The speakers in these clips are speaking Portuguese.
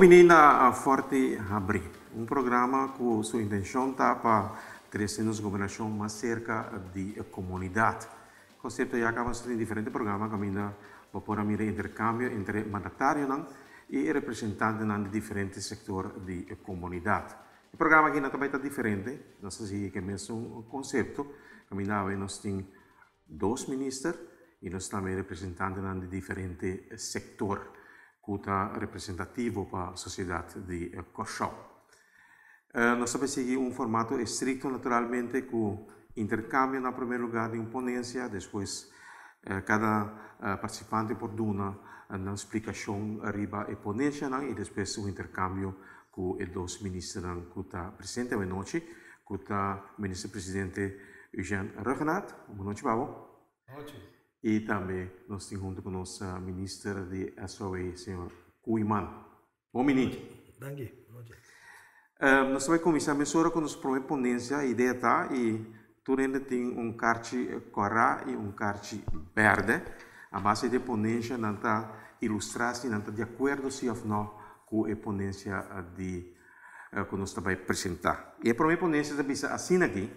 menina Forte Abrir, um programa com sua intenção está para crescer nos governação mais cerca da comunidade. O conceito já acaba sendo diferente programa, que ainda por a mira intercâmbio entre mandatário e representantes de diferentes setores da comunidade. O programa aqui também está diferente, nós temos que mesmo conceito, que ainda nós temos 2 ministros e nós também representantes de diferentes setores que está representativo para a sociedade de Cochão. Nós vamos seguir um formato estricto, naturalmente, com intercâmbio, na primeiro lugar, de ponência, depois cada participante por uma explicação arriba a ponência, e depois o intercâmbio com os 2 ministros que estão presentes hoje noite, que está o ministro-presidente Eugène Regenat. Boa noite, Babo. Boa noite. E também nós temos junto com o nosso ministro de SOE, senhor Kuiman. Bom menino. Danke. Nós vamos começar a mesura com a nossa primeira ponência. A ideia está, e tu ainda tem carte corá e carte verde. A base da ponência não está ilustrada, não está de acordo se ou não com a ponência que nós vamos apresentar. E a primeira ponência está assim aqui.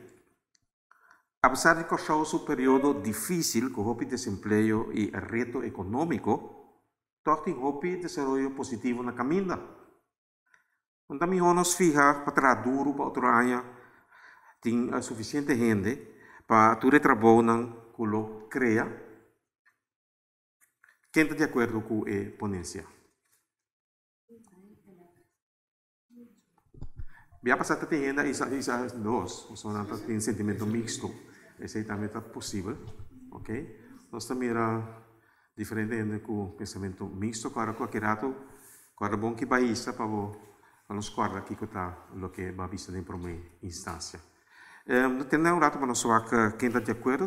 Apesar de que o período difícil, com o desemprego e reto econômico, toch tem o desenvolvimento positivo na caminho. Quando a minha nos fija para trás duro para outro ano, tem suficiente gente para todo trabalho que lo cria. Quem está de acordo com a ponência? Via passar a ter ainda essas 2, ou seja, tem sentimento mixto. Esse também está possível, ok? Nós também era diferente com pensamento mixto, para qualquer rato, para bom que baísta para nós guardar aqui que está o que vai vista em primeira instância. Temos um rato para nós ver quem está de acordo.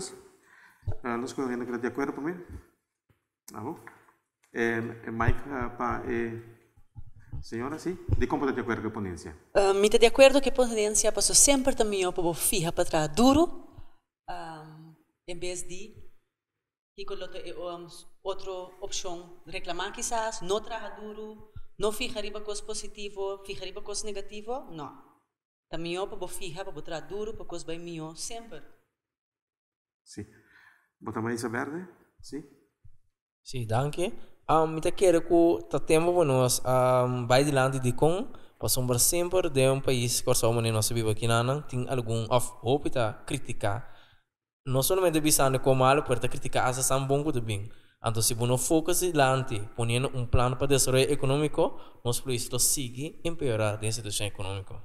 Nós correndo que está de acordo primeiro. Ah, bom? Mike para senhora, sim? De como está de acordo com a ponência? Me está de acordo que a ponência passou sempre também para fija para trás duro. Em vez de outra opção, reclamar quizás, não trabalhar duro, não fijar riba coisa positivo, fijar riba coisa negativo, não. Também para fijar, para trabalhar duro, para coisa bem melhor, sempre. Sim. Bota mais a verde? Sim? Sim, danke. Me te quero que tá tempo para nós vai adiante de com passamos sempre de país que somos nós vive aqui na tem algum hope tá criticar. Não somente visando como malo, mas criticar a essa bom que bem. Então, se você foca adiante, ponendo plano para desenvolvimento econômico, nós precisamos seguir empeorar a situação econômica.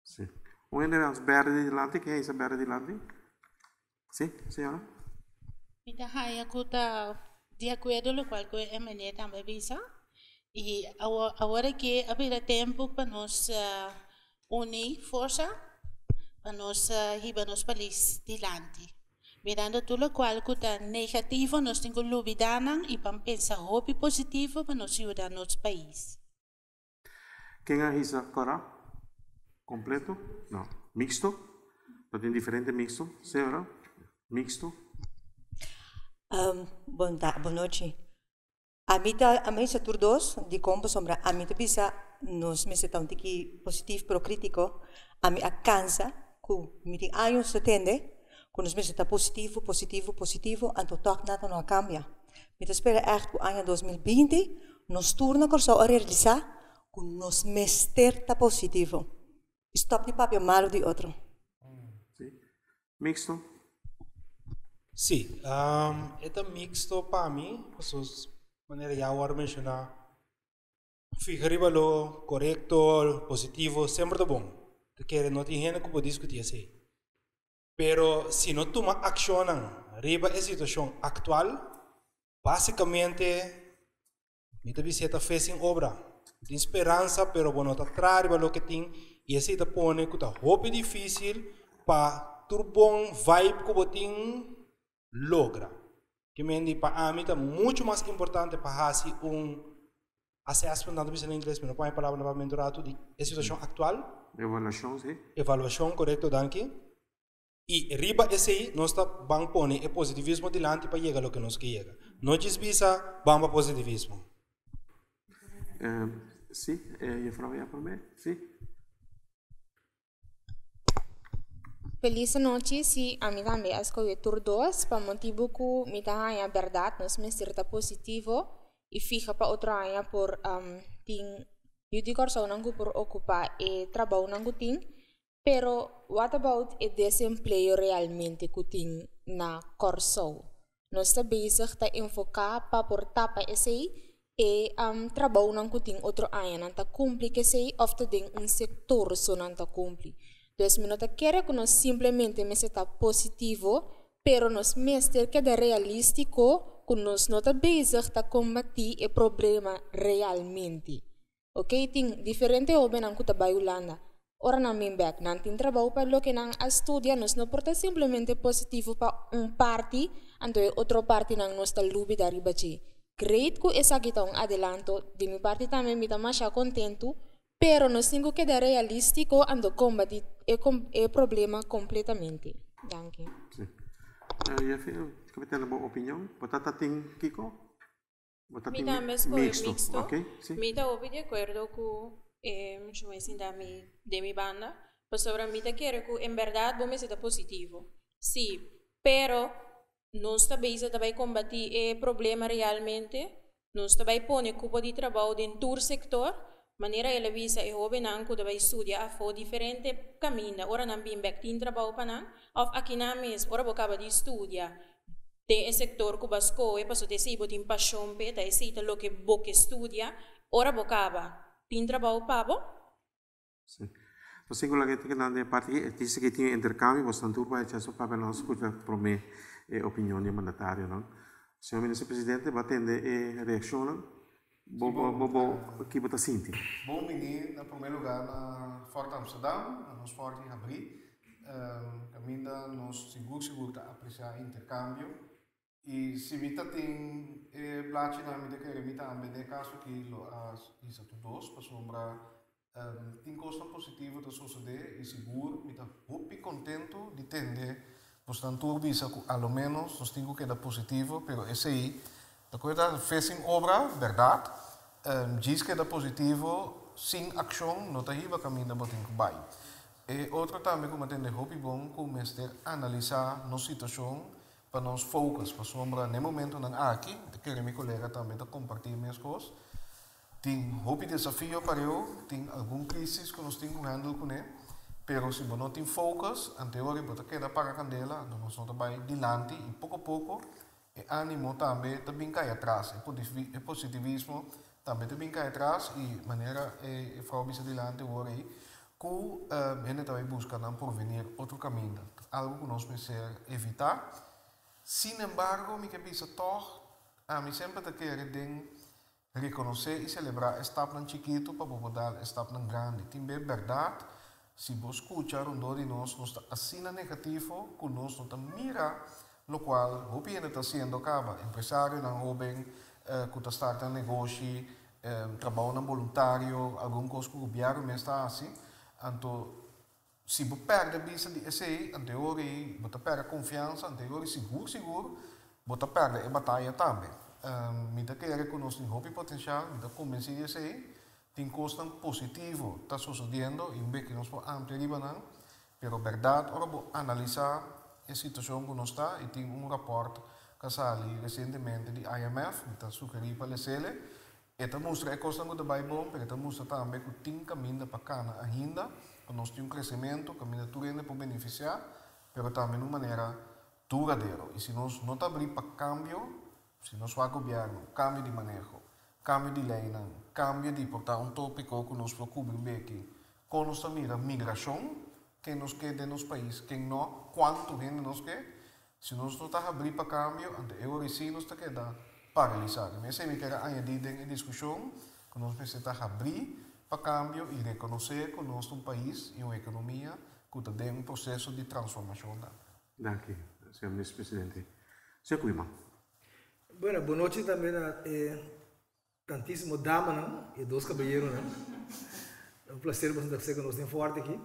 Sim. O endereço é verde de lante, quem é esse verde de lante? Sim, senhora? Então, eu estou de acordo com o que a Emily também visa. E agora que haverá tempo para nós unir força, para nós ir para nosso país adiante. Mirando tudo o qual é negativo, nós temos que olvidar e pensar hope positivo para nos ajudar nosso país. Quem é essa cora? Completo? Não. Mixto? Tem diferente mixto? Senhora? Mixto? Boa noite. A mim se turdos de como sombra. A mim bisa nos meses tão que positivo pro crítico. A mim alcança que me tem anos se tende. Quando os meses está positivo, então toch nada não cambia. Me espera echt que o ano 2020 nos turna corso a realizar que nos meses está positivo. Stop de papel malo de outro. Sim. Mixto? Sim, é mixto para mim, de maneira já agora mencionar, ficar lo correto, positivo, sempre é bom. Porque não tem gente que pode discutir assim. Pero se não toma ação riba a situação atual, basicamente, me te visita fez em obra. Tem esperança, pero bueno, tá atrás riba lo que tem e esse te pone que tá hope difícil para turbon vibe que botin logra. Que me indi para mim tá muito mais importante para fazer assessment, não sei em inglês, mas não põe a palavra novamente de a situação atual. Evaluação, sim. Evaluação, correto, danke. E riba esse aí, nós vamos pôr o positivismo adiante para chegar ao que nós queremos. Não desvisa, vamos para positivismo. Sim, juffrouw Jaapome, sim. Feliz noche, sí, a mí también escogí tur 2, para motivo que mi taja verdad, no es me cierta positivo, y fija para otro año por ting, yo digo que por ocupar trabajo nangu ting, pero what about el desempleo realmente que ting na corso? No está bezig te enfocar para por tapa esse trabajo nangu ting otro año, nanta cumpli que sei, of te ding un sector so nanta cumpli. Dus me nota quiere que nos simplemente me está positivo, pero nos meester que de realístico, que nos nota bezig te combatir el problema realmente. Ok, ting diferente oben ang kuta bayulanda. Ora na min back, nan tin trabajo pa lo que nan estudia, nos no porta simplemente positivo pa un party, ando otro party nang nos ta lubi dari bachi. Great ko esa kita un adelanto, di mi parte también mi ta masha contento, pero nos tengo que dar realístico ando combatir el problema completamente. Danke. Sí. ¿Qué tiene una opinión? ¿Votata ting Kiko? Mi también es mixto. Okay, sí. Mi también de acuerdo con mucho más de mi banda, pues sobre mi te quiero que en verdad vos me sienta positivo. Sí, pero no está base de combatir el problema realmente, no está base poner cupo de trabajo dentro del sector. Manera ele visa e joven anco de estudia a fo diferente camina ora nan bin back tin trabalho panan of aqui na mes ora bocaba de estudia de sector que basco e passo de si botin paixão pe da esse lo que boque estudia ora bocaba tin trabalho pabo. Sim. Então singuramente que na parte disse que tinha intercâmbio bastante turba e isso para nós escuta para mim opinião de mandatário não. Senhor ministro presidente batende e reaciona. Bobo, aqui bota Cinti. Bom menino, na primeiro lugar, na Forte Amsterdam, na nos Forte Abri, caminha nos seguro tá apreciar intercâmbio e se mita tem blate na medida que remita a medida caso que lo as isso todos para sombra tem coisa positiva da suceder e seguro mita hopi contento de tender portanto visa ao menos nós temos que dar positivo, pero esse aí da coisa fez em obra, verdade, diz que é positivo, sem ação, não está aí para caminhar para o bai. E outro também, como tem de hobby bom, começar a analisar nossa situação para nós focus, para sombra, no momento não aqui, que meu colega também está compartilhando minhas coisas, tem hobby desafio para eu, tem algum crise que nós temos que handle com ele, pero se não tem focus, anterior, você queda para a candela, nós não vai dilante e pouco a pouco e ânimo também cai atrás, e positivismo também cai atrás e maneira e frau bisa dilante agora aí que gente também busca não provenir outro caminho, algo que nós precisamos evitar. Sin embargo, me que bisa toch a mim sempre te querer den reconhecer e celebrar estap nan chiquito para poder estap nan grande. Tem bem verdade, se você escutar de nós está assim negativo, que nós não mira lo qual o que está sendo acaba empresário não jovem que está startando negócio trabalho voluntário algum coisa que o governo está assim então se você perde a vista de esse anterior você perde a confiança anterior seguro você perde a batalha também me dá que reconhecer o potencial me dá convencer de esse tem coisa positivo está sucedendo e que nós podemos ampliar pero verdade ora vou analisar a situação que nós está e tem rapport que saiu recentemente de IMF que está sugerido para ele e mostra a coisa que vai bom porque mostra também que tem caminho para cá ainda que nós temos crescimento caminho tudo para beneficiar mas também de uma maneira duradoura e se nós não abrir para cambio se nós o governo cambio de manejo cambio de lei cambio de portar tópico que nós preocupa bem aqui quando nós mira migração que nos quede nos países, que não, quanto gente nos quer, se nós não estamos abrir para câmbio, então eu sim nós está queda paralisado. Mas se me quer añadir em discussão, que nós precisamos abrir para câmbio e reconhecer que nós um país e uma economia que está em processo de transformação. Danke, senhor ministro presidente. Senhor Cuima. Bueno, boa noite também a tantíssimo dama e dois caballeros. É um prazer você que nós temos forte aqui.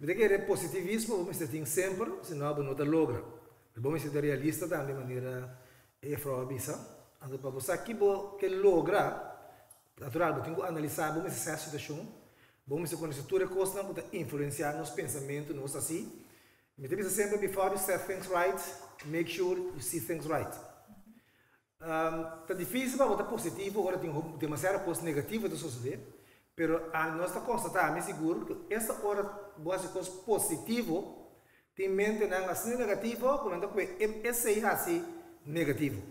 Mas que é positivismo, vamos ter sempre, senão não te logra. Vamos ser realista também de maneira frau bisa. Então para você aqui que logra natural, eu tenho que analisar, vamos essa situação, vamos conhecer toda a coisa que influenciar nos pensamentos, nos assim. Me tem sempre, before you set things right, make sure you see things right. Tá difícil para botar positivo, agora tem demasiada coisa negativa de suceder, mas nós está constatando, seguro que essa hora boa coisa positivo tem mente não assim negativo, quando esse é assim negativo.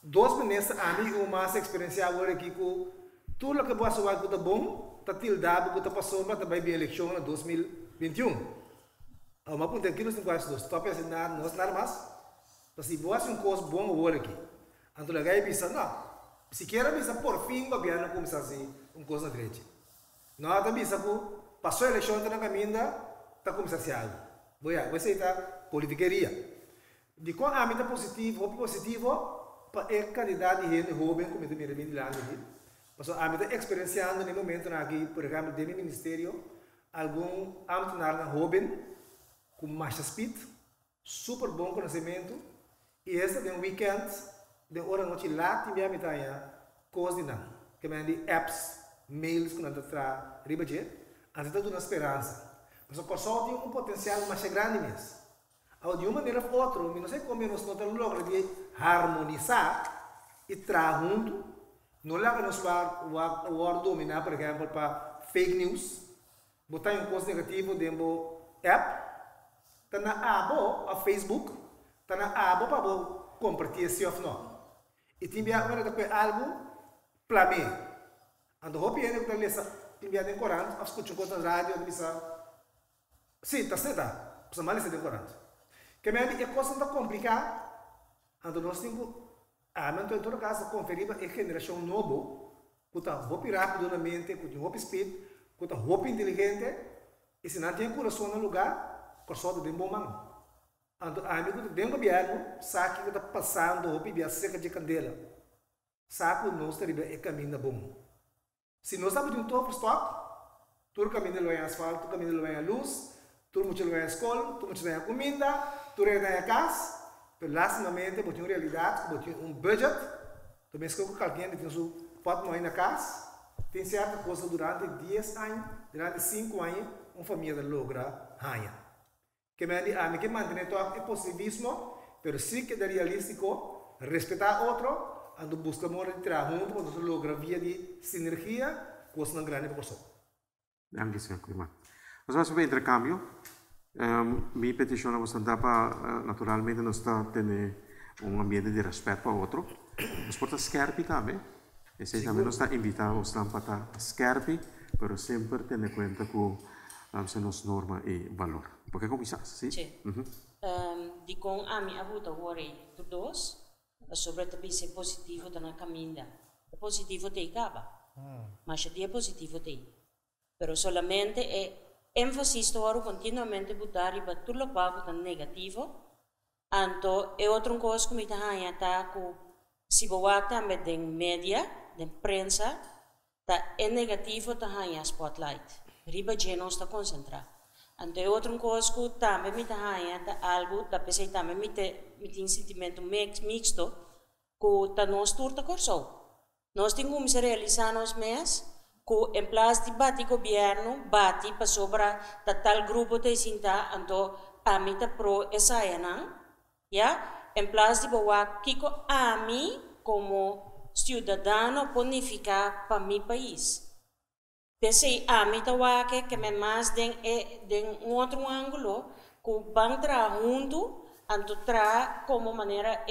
Duas maneiras a mim uma experiência agora aqui com tudo que boa suar que bom, tá tildado que tá passou para também bem eleição em 2021. Uma ponta aqui nós temos dois, top assim nada mais. Se boas um coisa bom agora aqui, então lá vai pensar não, se quer pensar por fim o governo começar assim coisa na direita. Não há também sabe passou a eleição na caminha tá começando a ser algo. Vai ser tá politiqueria. De qual âmbito positivo para é candidato de gente jovem como também de lá aqui. Passou a âmbito experienciando no momento aqui, por exemplo, do ministério, algum âmbito jovem com mais speed, super bom conhecimento. E esse é um weekend, de hora noite lá, tem a mitad coisa de não. Que me de apps, mails que não está ribaje, antes de uma esperança. Mas o pessoal tem um potencial mais grande mesmo. De uma maneira ou outra, não sei como nós não logramos de harmonizar e trazer junto, não leva-nos para dominar, por exemplo, para fake news, botar um coisa negativo dentro do app, está na abo, a Facebook, está na abo para compartilhar se ou não. E tem algo para mim. Ando hopi ele que está enviado em Corante, a escutar coisa na rádio, ele disse, sim, está certo, precisa mais de Corante. Que me é coisa tão complicada, ando nós temos, em todo caso, conferir a geração nova, que está hopi rápido na mente, que tem hopi speed, que está hopi inteligente, e se não tem coração no lugar, que só tem bom mão. Então, amigo do governo, sabe que está passando, hopi via seca de candela, sabe que nós temos o caminho bom. Se nós estamos de top stop, todo caminho é asfalto, todo caminho é luz, todo mundo é escola, todo mundo é comida, todo é a casa, mas lastimamente, botar uma realidade, botar um budget, também se alguém tem sua foto na casa, tem certa coisa durante 10 anos, durante 5 anos, uma família logra ganhar. Que me diz, que manter o positivismo, mas sim que é realístico, respeitar outro, ando busca modo de trabalhar junto, quando se logra via de sinergia, coisa não grande para o pessoal. Danke, Sr. Klima. Nós vamos fazer intercâmbio. Minha petição é bastante para, naturalmente, nós temos um ambiente de respeito para o outro. Nós podemos skerpi também. E se também nós invitamos para estar skerpi, mas sempre tendo em conta que se nos norma e valor. Porque começar, sim? Sim. De com a minha abuta agora, todos, sobre também ser positivo na caminha. O positivo te acaba, mas o dia positivo te. Pero solamente énfasis todo continuamente botar e tudo lo qual é negativo. Anto é outra coisa que me está com se boa também de mídia, de prensa, tá é negativo tá a spotlight. Riba de não está concentrado. Anto é outra coisa que também me tá algo da pessoa também me tem sentimento mixto que tá nós turta corso. Nós temos que realizar nos mês que em place de bate governo bate para sobra tal grupo de sinta anto a mim tá pro essa ya em place de boa kiko a mim como cidadano bonificar para mi país. Desse a mim tá que me mais den outro ângulo que van tra junto anto tra como maneira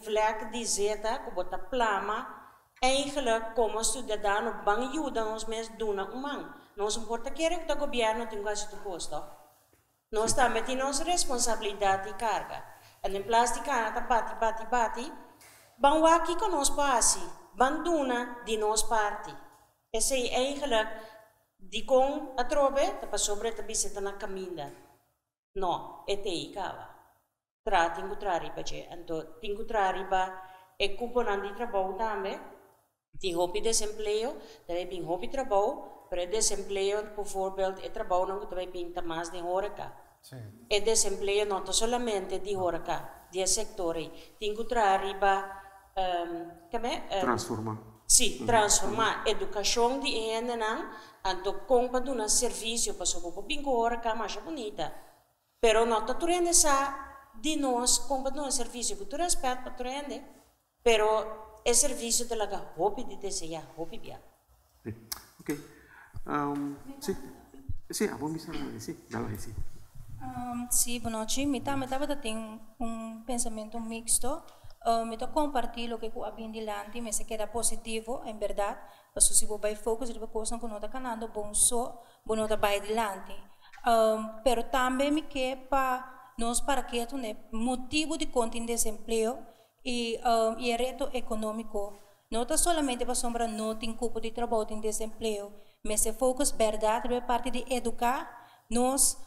vlek de zeta que bota plama eigenlijk como cidadano van ajuda ons mensen doen man. Nós importa que o governo tem quase tudo posto. Nós também temos responsabilidade e carga. E em place de carga bate, van aqui com nós passe, van duna de nós parte. Esse é eigenlijk de com a trobe, para sobre a visita na caminha. Não, é te cava. Tenho trariba, então tenho trariba e cuponan de trabalho também. Tem hobby desempleo, também tem hobby trabalho, para desempleo, bijvoorbeeld, é trabalho não também tem mais de horeca. É desempleo não somente de horeca, de sector. Tem que trabalhar Transformar. Sim, transformar a educação de gente não, anto compra de um serviço para só para bingo hora que é mais bonita. Pero não tá turende sa de nós compra de um serviço que tu respeita para turende, pero é serviço de laga hobby de desejar hobby bia. Ok. Sì, a buon bisogno, sì, dalla sì. Sì, boa noite. Me estava tendo pensamento mixto. Me estou compartilhando o que eu abri delante, mas que era positivo, em verdade. Mas se você vai focar em coisas que não está canando, bom só, bom não está vai delante. Pero também me quer para nós para que é motivo de conta em desemprego e reto econômico. Não está somente para sombra não tem cupo de trabalho em desemprego, mas se focus verdade é parte de educar nós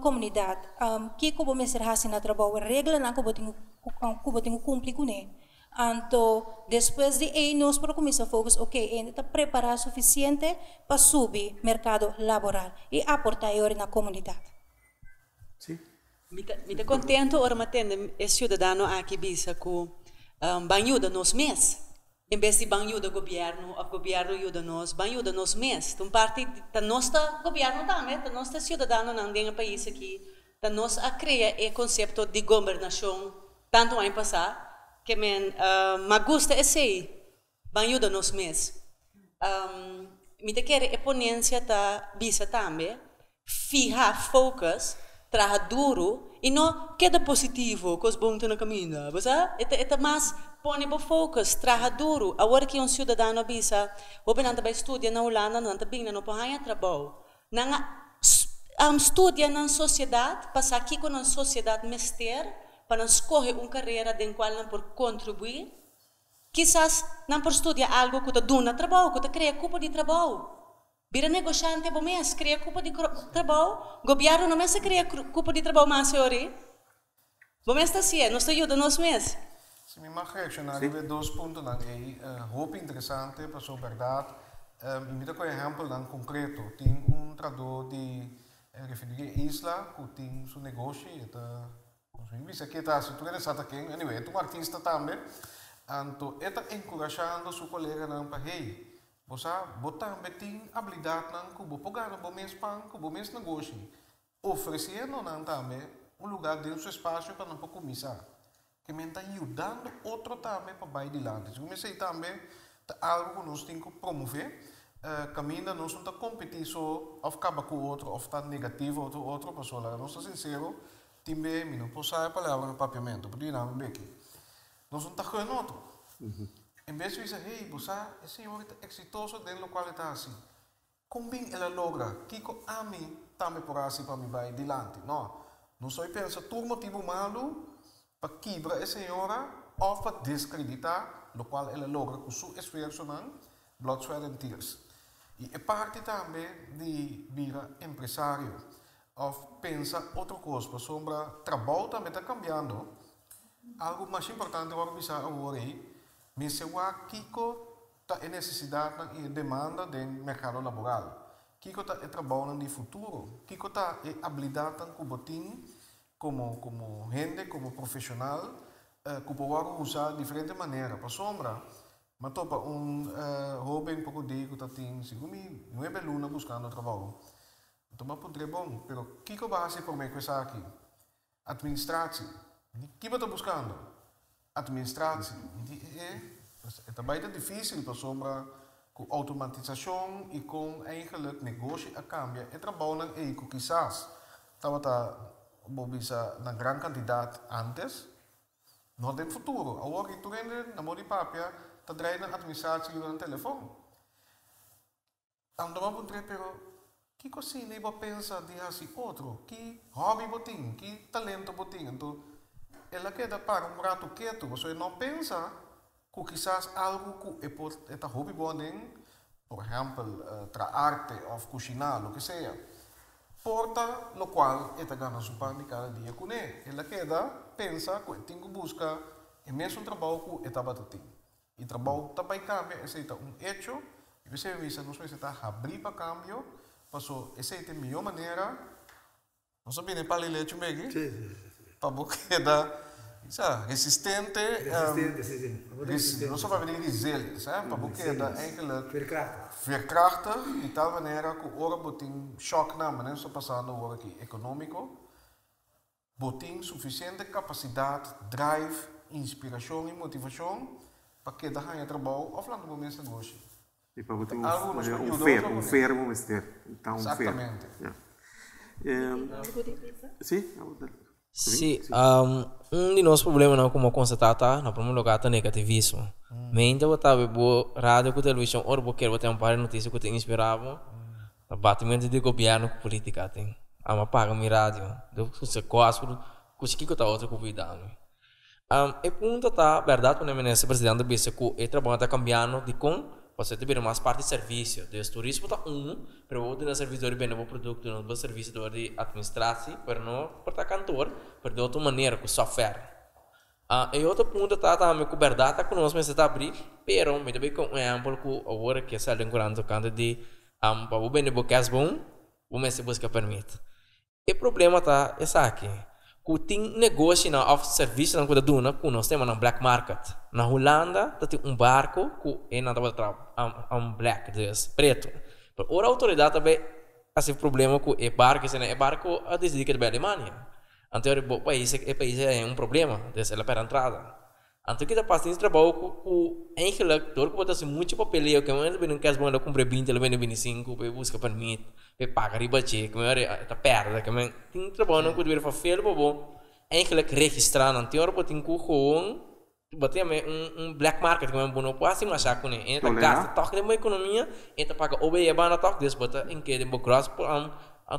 comunidade. Que como me ser assim na trabalho regra não como tenho cumprir com ele. Então depois de aí nós para começar a focus, ok, ainda está preparado suficiente para subir mercado laboral e aportar agora na comunidade. Sim. Me tá contento ora matende é cidadão aqui bisa com banhuda nos mês. Em vez de banho do governo, o governo ajuda nós, banho da nós mesmos. Então, parte da nossa governo também, da nossa cidadão não tem país aqui, da nós a criar o conceito de governação, tanto ano passado, que me gusta esse banho da nós mesmos. Me te quer a ponência da bisa também, fijar focus, trabalhar duro e não queda positivo, com os bons na caminho, você? É mais põe o focus, trabalha duro. Agora que cidadão bisa, o benanta vai estudar na Holanda, não está bem, não pode trabalho. Não estuda na sociedade, passa aqui com a sociedade mester, para escolher uma carreira em qual não pode contribuir. Quizás não pode estudar algo que te dá trabalho, que te cria culpa de trabalho. Vira negociante, bom mês, cria culpa de trabalho. Governo não mês cria culpa de trabalho, mas senhor, bom mês está assim, nós ajuda nós mesmos. Se me mag reaccionar bij 2 punten dan hoop interessante para sua verdade. Me dá um exemplo dan concreto. Tem tradutor de referiria isla que tem seu negócio. Isso aqui está se tu interessado aqui. Anyway, é artista também. Então, está encorajando seu colega nan para hey, você também tem habilidade nan que você pegar no mês pan, que você mês negócio, oferecendo nan também lugar dentro do seu espaço para não começar. Que me está ajudando outro também para baixo de lá. Eu comecei também algo que nós temos que promover. Caminho nós não está competindo ou acaba com o outro, ou está negativo ou outra pessoa. Nós estamos sinceros, também não posso usar a palavra no papiamento, porque não é aqui. Nós não está com outro. Em vez de dizer, hey, você é senhor exitoso dentro do qual está assim. Como bem ela logra, que a mim também por assim para me vai delante. Não só pensa, todo motivo malo para quebrar a senhora ou para descreditar, o qual ela logra com seu esforço, blood, sweat and tears. E é parte também de virar empresário, ou pensar outra coisa, para sombra, trabalho também está cambiando. Algo mais importante agora é que se o Kiko está em necessidade e demanda do mercado laboral. Kiko está em trabalho no futuro. Kiko está em habilidade que botim como gente, como profissional, que pode usar de diferente maneira. Para sombra, mas topa jovem pouco de que tem 9 lunas buscando trabalho. Então, mas pode ser bom, mas o que vai ser por mim com isso aqui? Administração. O que está buscando? Administração. É também difícil para sombra com automatização e com eigenlijk negócio a cambia. É trabalho em que quizás estava bisa na gran quantidade antes, não tem futuro. Agora que tu rende na mão de papel, está draindo a administração no telefone. Então, vamos dizer, pero que coisa nem vai pensar de assim outro, que hobby botinho, que talento botinho. Então, ela quer para um rato quieto, você não pensa que quizás algo que é hobby bom, por exemplo, tra arte ou cozinhar, o que seja. Porta lo qual está ganhando seu pão de cada dia com ele. Ela queda, pensa, que tem que buscar o mesmo trabalho que estava tendo. E o trabalho também cambia, esse é hecho, e você vê que nós precisamos abrir para cambio, passou, essa é a melhor maneira, não sabia nem para ler o meio, para você queda, resistente. Não só para venir resiliente, para porque dat eigenlijk veerkrachtig, de tal maniera que ora botin choque na maneira só passando ora aqui econômico, botin suficiente capacidade, drive, inspiração e motivação para que da ganha trabalho ou falando momento negócio. E para botin um fermo mister, então exatamente. Sim, de nossos problemas não como constatata, no primeiro lugar tá negativismo. Mente botar bo rádio com televisão, ou bo quer botar um par de notícias que te inspirava, o batimento de governo com política tem. Ama paga mi rádio, do se quase que tá outra cuidado. E ponto tá verdade quando o presidente disse que o trabalho tá cambiando de com você ter mais parte de serviço. O turismo está para o de servidor de bem produto, não serviço de administração, para não para cantor, para de outra maneira com software. E outro ponto está também com verdade está conosco mas está abrir, pero me também com exemplo que agora que está encontrando canto de para o bem de bocas bom, o mês se busca permite. E problema está essa aqui. Tem negócio na off service na coisa duna que nós temos na black market. Na Holanda tem barco que é na black, preto. Mas a autoridade também tem problema com o barco, é barco a decidir que é da Alemanha. Então o país é problema, dessa é para a entrada. Então que está passando esse trabalho com eigenlijk door que botar muito papeleo que mas não quer bom comprar 20, ele vem 25, para buscar permit, para pagar riba cheque, mas está perda, que mas tem trabalho que deve fazer bom, eigenlijk registrar na teoria botar com bater black market como bom não pode mas achar com ele, está gasta toque de uma economia, está paga OBE bana toque des botar em que de gross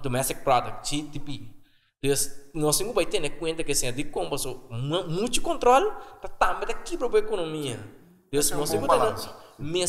domestic product GDP. Então, nós temos que ter em conta que se de como muito controle, também daqui para a economia. Então, nós temos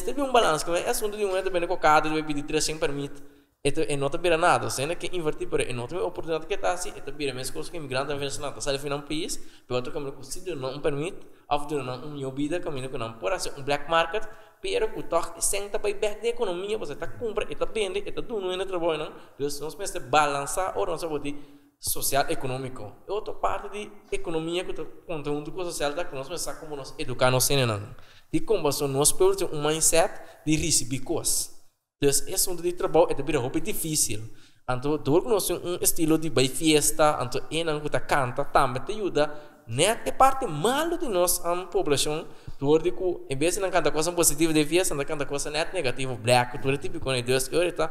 que ter um balanço, que é assunto de um bem colocado, de pedir 300 permite, e não está nada, sendo que invertir para e não tem oportunidade que está assim, e está bem mesmo coisa que imigrante internacional, está saindo um país, para outro caminho que se não permite, ou não vida caminho que não pode ser black market, pero que toque senta para back da economia, você está comprando, está vende, está doando no trabalho, não? Então, nós precisamos balançar ou não se pode social econômico. Outra parte de economia que o conteúdo social da que nós pensamos como nós educar nós não. De como nós podemos um mindset de receber coisas. Então esse é um de trabalho é também muito difícil. Então dor nós estilo de bem fiesta, então não que canta também te ajuda. Net é parte malo de nossa população. Dor de que em vez de não cantar coisa positiva de fiesta, não cantar coisa net negativa, black, tudo típico com Deus. E ahorita,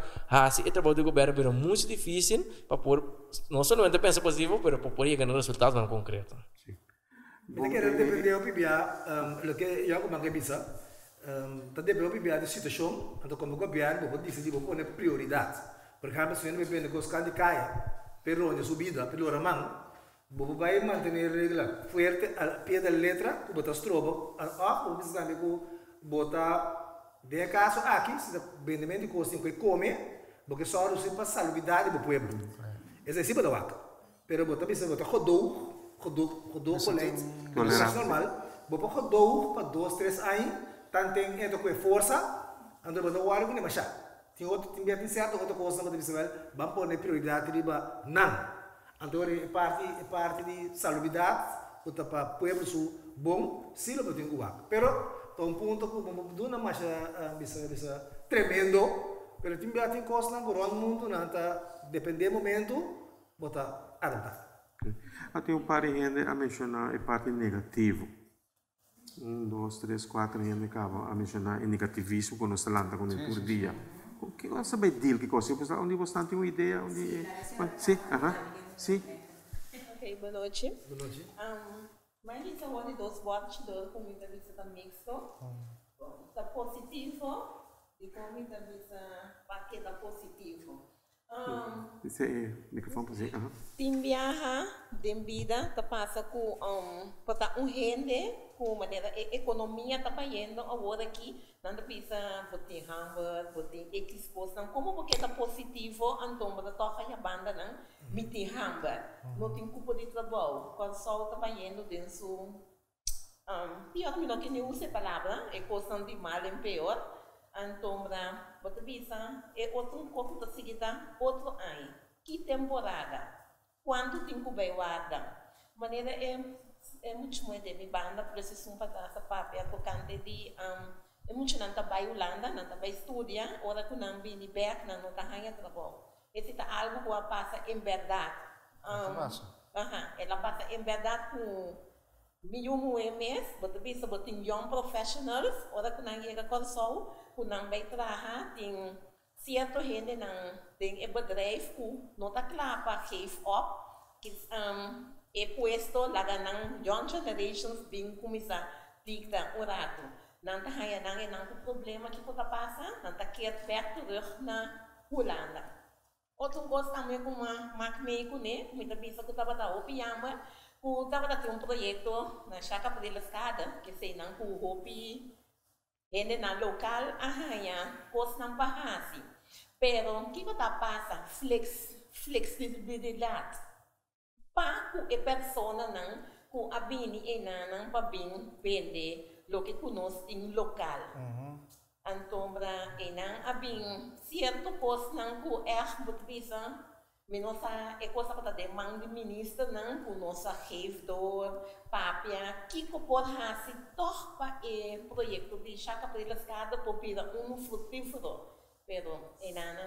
se o trabalho do governo é muito difícil para pôr não somente pensar positivo, mas para poder ganhar resultados no concreto. Eu quero depender do PBA, o que eu como que bisa, depende do PBA da situação, então como o governo pode decidir pôr prioridade. Por exemplo, se não depende dos candidatos, pero de subida, pelo ramão. Você vai manter a regra forte ao pé da letra, você botar estrobo, você sabe que botar de caso aqui, se o vendimento de custo que come, porque só você para salubridade do povo. Esse é tipo de vaca. Pero botar bisa botar rodou colete, isso é normal. Botar rodou para 2, 3 anos, tanto tem então com força, então botar o ar com nem tem outro tem certo outra coisa que você vai, vamos pôr prioridade de não. Então, é parte de salubridade, para o povo bom, se não tem cuac. Pero, a um ponto que não mais tremendo, pero tem coisas que no mundo, depende do momento, botar adaptar. Tem um par de gente a mencionar a parte negativa. 1, 2, 3, 4 gente acaba a mencionar o negativismo quando se lança com ele por dia. O que você sabe deal que coisa? Onde você tem uma ideia? Sim, sim. Ok, boa noite. Boa noite. Mas isso é um de dois votos de comida vista mixto. Está positivo e comida vista paquete positivo. Esse é microfone para você. Tem viaja de vida, tá passa com para gente com maneira economia tá paindo agora aqui, não precisa botar hamburger, botar exposição, como porque tá positivo, então para tocar a banda não, meter hamburger, não tem culpa de trabalho, quando só tá paindo dentro, pior que não usa a palavra, é coisa de mal em pior. Então, você pensa, é outro copo da seguida, outro ano. Que temporada? Quanto tempo vai guardar? Maneira é é muito muito de minha banda, preciso para essa papel tocante de é muito não tá vai Holanda, não tá vai estudar, ora que não vem back, não tá ganhando trabalho. Esse tá algo que passa em verdade. Ela passa em verdade com milhão mês, but bisa botin young professionals, ora que não chega com só, que não vai trabalhar, tem certo gente não tem bedrijf que não tá claro para give up, que é questo lá ganhang young generations bem começar dicta o rato. Não tá aí não problema que pode passar, não tá quer perto na Holanda. Outro coisa também como macmeico né, muita pessoa que estava da opiama, que estava ter projeto na Chácara de Escada, que sei não que o hopi ele na local arranha coisa não barrasi. Pero que está passa flexibilidade para que a pessoa não que a bini e não para bem vender lo que conosco em local. Então, não há bem certo coisa não que é muito visa, menos é coisa para demanda de ministro não que nossa revedor, papia, que pode fazer todo para o projeto de Chácara de Escada para virar frutífero, pero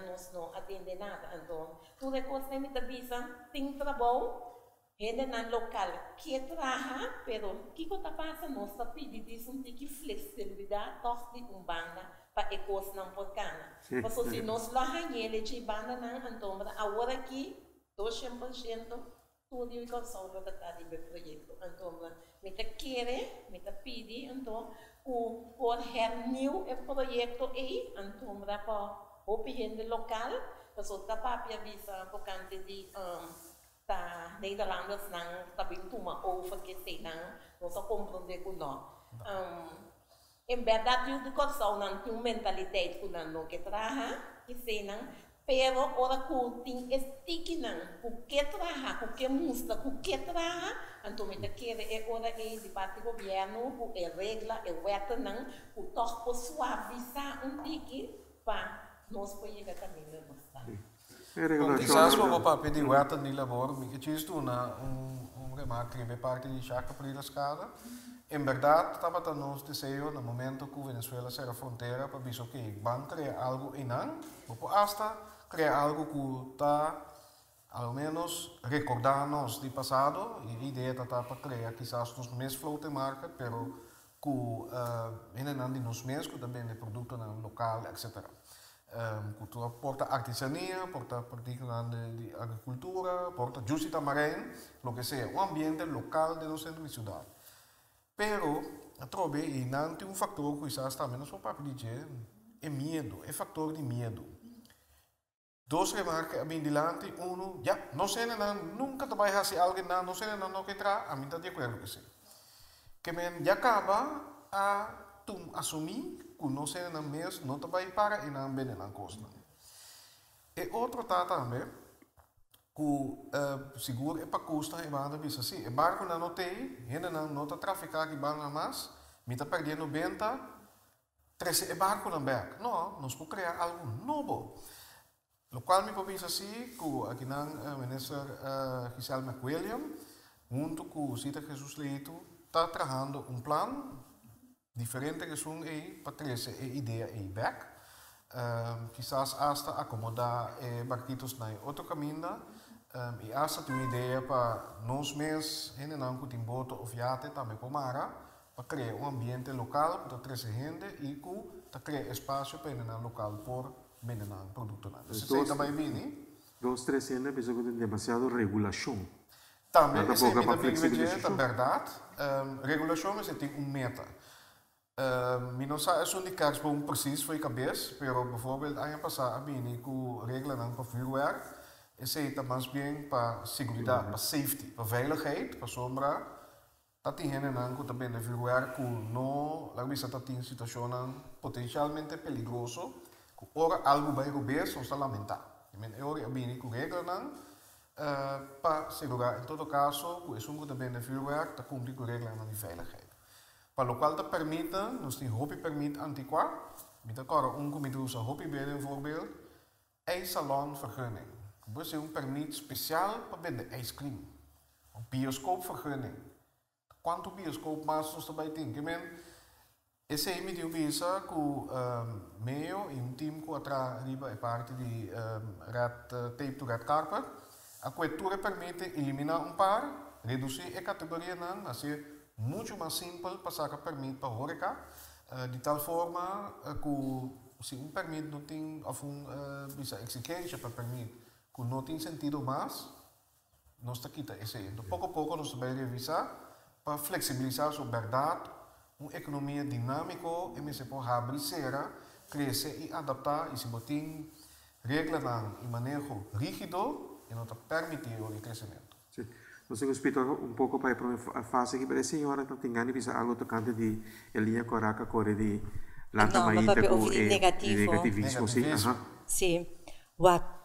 nós não atende nada. Então, tudo é coisa que me visa tem trabalho. Gente na local que trabalha, pero que está passando nós está pedindo isso de flexibilidade de banda para a coisa não porcana. Porque se nós lá ganhamos de banda não, então agora aqui 200% tudo é consolado da tarde do projeto. Então, me tá querer, me tá pedir, então o por renew o projeto aí, então para o gente local, para o tapapia visa por cante de tá Nederlanders não tá bem toma over que sei não só compreender com nós em verdade eu de coração não tem mentalidade com não que trabalha que sei não pero ora que tem stick não o que trabalha o que música o que trabalha então me quer é ora é de parte do governo é regra é weta não o toque suavizar tique para nós poder também mostrar. Quizás vou para pedir weta de labor, me que isto na remarca que parte de Chácara de Escada. Em verdade, estava a nos desejo no momento que Venezuela será fronteira para ver que van criar algo em não, ou hasta criar algo que está ao menos recordar-nos do passado e a ideia está para criar quizás nos mesmos flote marca, pero que ainda não nos mesmos, que também é produto local, etc. Cultura porta artesania, porta prática de agricultura, porta justiça marinha, lo que sea, um ambiente local de nossa cidade. Pero, trobe, e não tem fator que quizás também não só para dizer, é medo, é fator de medo. Dois remarcas bem dilante, não sei nunca vai fazer algo não sei não que entrar, a mim está de acordo com isso. Que men já acaba a assumir que não sei não mesmo, não vai para e não vem na costa. E outro tá também, que seguro é para custa e banda bisa assim, e barco não tem, ainda não está traficar que banda mais, me está perdendo venda, 13 e barco não back. Não, nós podemos criar algo novo. O qual me pensa assim, que aqui na ministro Giselle McWilliam, junto com o Cita Jesus Leito, está trabalhando plano diferente que são aí para trazer a ideia aí back. Quizás hasta acomodar barquitos na outro caminho e hasta ter uma ideia para nós mesmos, ainda não que tem boto ou fiate também para mara, para criar ambiente local para trazer gente e para criar espaço para ainda local por vender produto. Isso também bem, Dos 300 penso que tem demasiado regulação. Também essa é a verdade. Regulação é tem meta. Não sei se o caso bom preciso foi cabeça, pero bijvoorbeeld ano passado bem com regras não para vuurwerk, esse é mais bem para segurança, para safety, para veiligheid, para sombra. Dat tem gente não que também de vuurwerk que não, lá bisa tá tem situação potencialmente peligroso, que ora algo vai roubar, só está lamentar. E ora bem com regras não para segurar. Em todo caso, que é que também de vuurwerk, tá cumprir com regras de veiligheid. Para o qual te permite, nos die hobby permit antiqua, met elkaar comité hobby bijvoorbeeld, ijssalonvergunning. Dus een permit speciaal voor de ijscream. Een bioscoopvergunning. quanto bioscoop mais nós também tem. Que men, esse aí me deu bisa com meio e time com atrás riba é parte de tape to red carpet. A cobertura permite eliminar par, reduzir a categoria não, assim muito mais simples para que permite para horeca, de tal forma que se permite não tem bisa execution para permite que não tem sentido mais, nós está quita esse. Então pouco a pouco nós vai revisar para flexibilizar sua verdade, uma economia dinâmica e me se pode abrir, crescer e adaptar e se botem regras e manejo rígido e não permitir o crescimento. Sim. Você explica um pouco para a fase que parece senhora que tem ganho bisa algo tocante de linha coraca core de lanta maíta com negativismo, sim. Sim.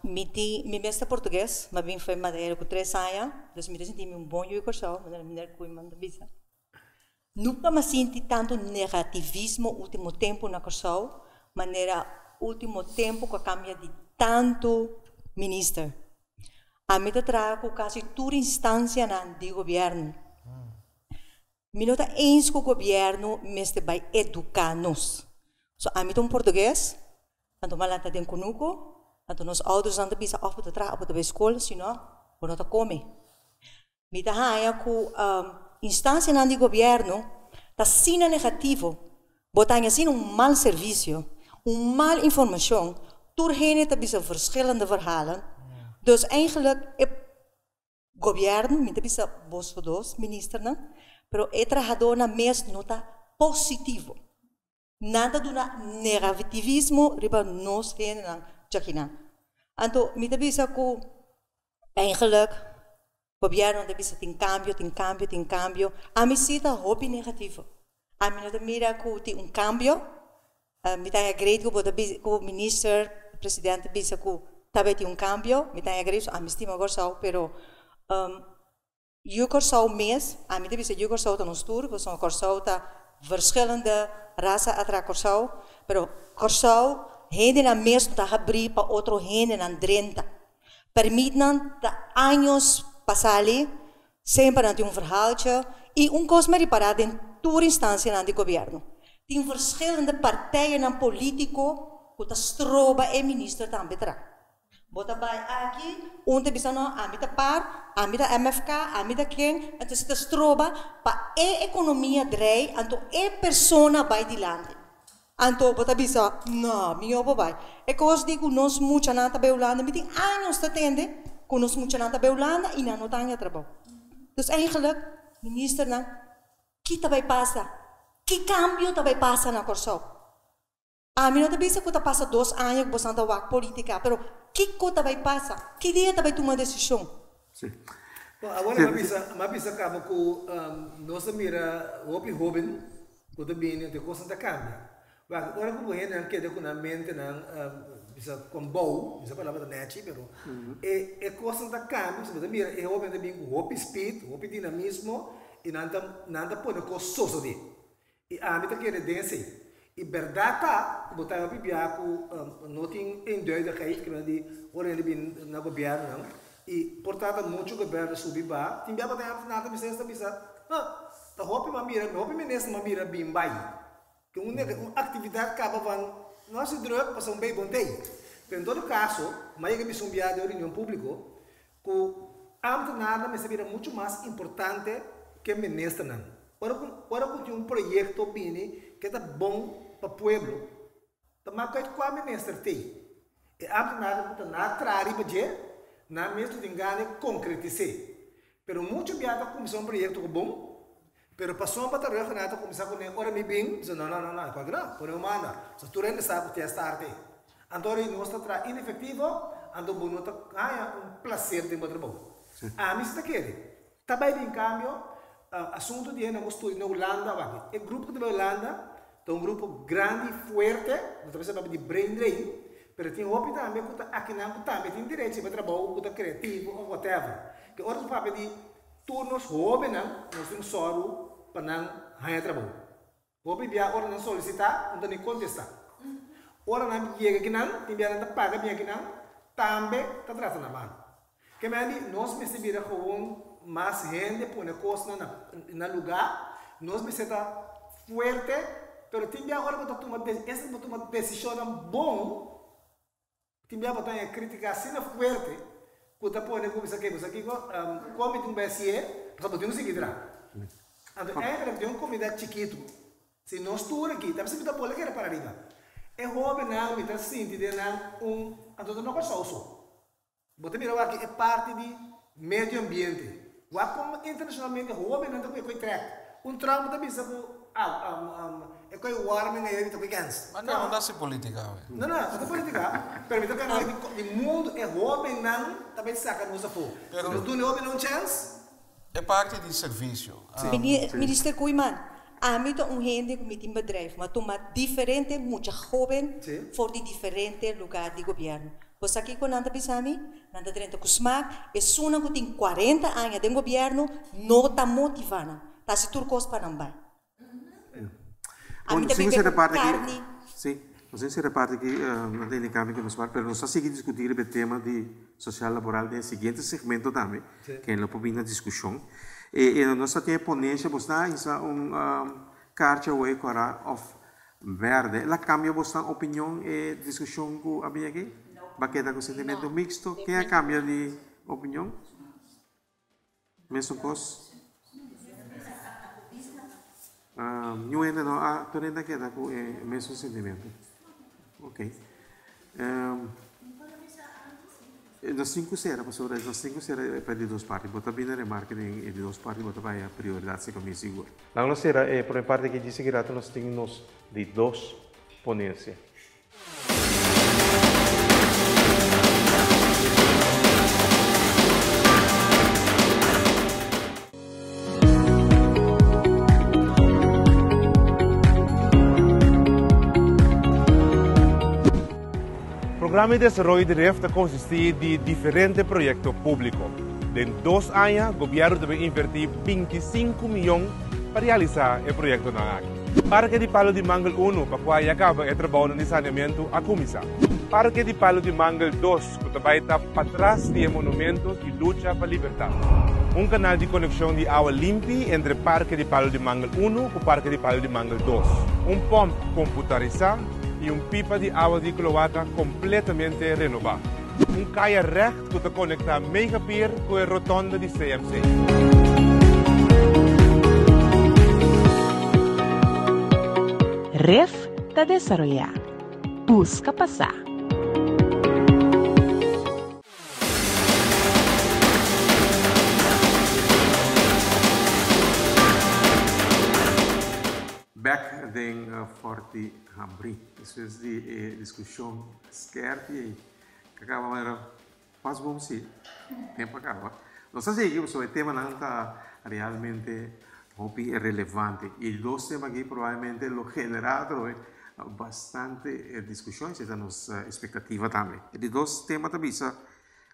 Mi mestre português, mas vim foi madeira com 3 anos, então me senti bom e cursou, mas me der com manda bisa. Nunca me senti tanto negativismo último tempo na cursou, maneira último tempo que cambia de tanto ministro. A mim trago quase toda instância de governo. Me nota eens que o governo mestre vai educar-nos. So, a mim português, então malanta tem conuco, então nós outros andam bisa op de tra op de escola, senão não tá come. Me dá raia com instância de governo, tá sina negativo, botar assim mal serviço, mal informação, tur heen tá bisa verschillende verhalen. Dus eigenlijk, het governo, niet bisa vos dos minister, né? Pero é trajador mais nota positivo. Nada do negativismo riba nos heen lang jakinan. Anto, niet bisa ko eigenlijk governo de bisa tem cambio. A mim cita hobby negativo. A mim nota mira ko ti cambio. Me tá great ko minister, presidente bisa ko tabe tem cambio, me tem agresso, a mim estima gorsau, pero eu gorsau mês, a mim deve ser eu gorsau tá nos tour, porque são gorsau tá verschillende raça atra gorsau, pero gorsau hende na mês tá abrir para outro hende na drenta, permitem tá anos passali, sempre não tem verhaaltje e coisa mais reparado em toda instância na de governo. Tem verschillende partijen na político, que tá stroba e ministro também tra. Bota bij aqui, onde bisa no amita par, amita MFK, amita quem, então se stroba para a economia drei, então a persona vai de lande. Então bota bisa, não, minha opa vai. É coisa de que nós muito nada beulanda, me tem anos te tende, que nós muito nada beulanda e não tanga trabalho. Dus eigenlijk, minister não, que vai passar, que cambio vai passar na Corsau. A mim não te bisa que tá passa 2 anos que você anda wak política, pero que coisa vai passar? Que dia vai tomar decisão? Sim. Bom, agora uma bisa acaba com nossa mira hopi hoben, que também tem coisa da cambia. Agora como é não quer com a mente não bisa com bom, bisa palavra da net, pero é coisa da cambia, você mira é hoben também com hopi speed, hopi dinamismo e nada pode com soso de. E a mim tá querer dense. E verdade, botar a biblia com não tem duidelijkheid que de ora ele bin na governo e portanto muito governo subiba tem bia botar nada bisa tá hopi ministro mamira bim bai que uma atividade acaba van nós druk passam bem bom tem em todo caso mas que bisum bia de reunião público que amto nada me se vira muito mais importante que ministro não ora tem projeto bini que tá bom para o pueblo, também que o ministro tem. E a nada na trari para na mesmo de engano concretizar. Pero muito biada começou projeto bom, pero passou para trabalhar nada começar com ora me bem, não, qual grau, por uma mana, se tu rende sabe que está arte. Então ele não está tra inefetivo, ando bonito ganha prazer de trabalho. A mim está querendo. Também em cambio, assunto de nós estudo na Holanda, o grupo de Holanda um grupo grande e forte, não talvez seja de brain drain, mas tem hopi também que aqui não também tem direito para trabalho, que criativo ou whatever. Que outros papel de turnos jovens nós temos soro para não ganhar trabalho. Hopi via ora não solicitar, não tem contestar. Ora não chega aqui não, tem via não paga bem aqui não, também está tratando na mão. Que me ali nós me se vira com mais gente põe coisa na lugar, nós me senta forte, pero tem agora para tomar decisão bom, tem para criticar assim forte, quando põe como isso aqui, come um BSE, para botar seguir lá. Então é uma comida chiquito, se nós tudo aqui, tá sempre bola que era para arriba. É hobby não, me tá sentindo então não gosto só. Você mira aqui é parte de meio ambiente. Como internacionalmente hobby não tem que track. Trump também sabe é que o warming é ele também cansa. Mas não dá se política. Não é política. Permita que o mundo é hobby não também saca nos afo. Pero tu não hobby não chance. É parte de serviço. Minister Kuiman, mí gente que me bedrijf, maar toma diferente, mucha joven, voor die diferente lugar de governo. Pues aqui com Nanda Bisami, Nanda Trenta Kusmak, é uma que tem 40 anos de governo, não está motivando, está se turcos para não vai. Sim, se reparte aqui. Sim, você se reparte aqui na dinâmica que nos fala, mas nós vamos discutir o tema de social laboral no seguinte segmento também, que é a próxima discussão. E nós temos ponência, você está carta ou of verde. Lá cambia você opinião e discussão que havia aqui? Baqueta com sentimento mixto, quem é cambia de opinião? Mesmo coisa? Não ainda não, tu ainda queda com o mesmo sentimento. Ok. Nas 5 será, pastor, nas 5 será para de 2 partes, bota bem na remarca de 2 partes, bota vai a prioridade, se como seguro. Lá nós será, por uma parte que diz que nós temos de 2 ponências. O programa de desarrollo de REF consiste de diferentes proyectos públicos. En 2 años, el gobierno debe invertir 25 millones para realizar el proyecto aquí. Parque de Palo de Mangel 1, para cual acaba el trabajo de saneamiento a Comisa. Parque de Palo de Mangel 2, que va a estar para atrás de monumentos y lucha para la libertad. Un canal de conexión de agua limpia entre Parque de Palo de Mangel 1 y Parque de Palo de Mangel 2. Un pomp computarizado e pipa de água de cloaca completamente renovada. Caia recht que conecta Megapier com a rotonda de CMC. REF está desarrollar. Busca passar. Back den forte Hambri. Isso é de discussão scarta e que acaba mas faz bom sim. Tempo acaba. Não sei se o tema não está realmente relevante e 2 temas aqui provavelmente lo generado bastante discussões e damos expectativa também. E de 2 temas também o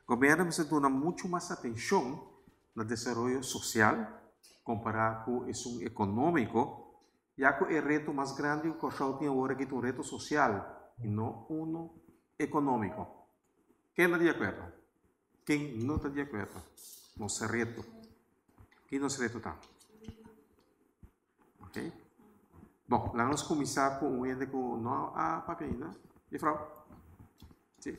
governo se dá muito mais atenção no desenvolvimento social comparado com o econômico. Já que o reto mais grande que o Correio tem agora é um reto social e não um econômico. Quem está de acordo? Quem não está de acordo? Nosso reto. Quem nosso reto está? Ok? Bom, vamos começar com um ente com a papelina. E Frau? Sim.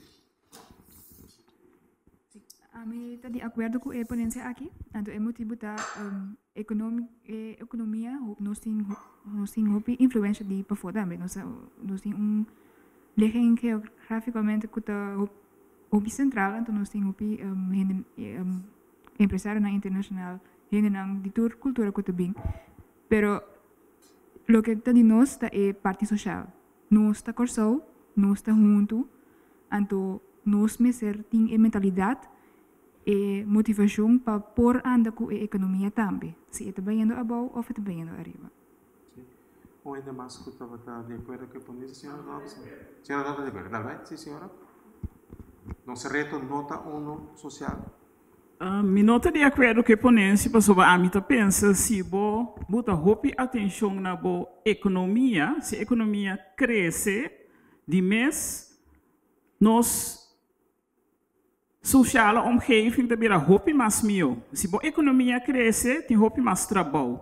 A mim está de acordo com a ponência aqui. Então, é motivo da economia, nós temos influência de para fora também. Nós temos legem geograficamente que está central, então nós temos empresário na internacional, gente de toda cultura que também. Pero lo que está de nós está é parte social. Nós está corso, nós está junto, então nós mesmo temos a mentalidade e motivação para pôr andar com a economia também. Se está bem indo abaixo ou está bem indo arriba. Ou ainda mais que estava de acordo com a polícia, senhora Nova? Senhora Nova de acordo, tá bem? Sim, senhora? Não se reto nota ou social? Me nota de acordo com a ponência, para sobre a minha pensa se vou botar atenção na boa economia, se a economia cresce, de mês, nós sociale omgeving te bira hopi mas mio. Si bo economia cresce, tem hopi mas trabalho.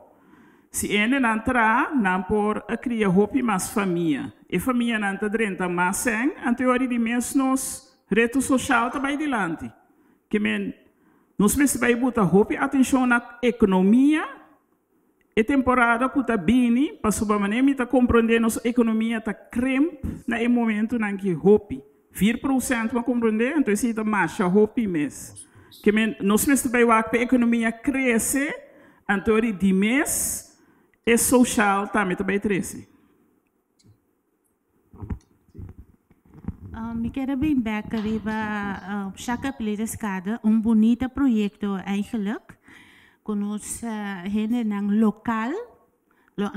Si ene nan tra, nan por a cria hopi mas família. E família nan ta drenta mas sen, anteori di mes nos reto social ta vai dilante. Que men, nos mes vai buta hopi atenção na economia, e temporada que tá bini, para subamané me tá compreender nossa economia tá crimp na e momento nan que hopi 4% para compreender, então isso tá marcha hopi mês. Que men nos mês vai wak a economia cresce, então de mês e social também tá vai crescer. Me quero bem back arriba, Chaka Escada, bonito projeto eigenlijk. Conosco gente nang local, lo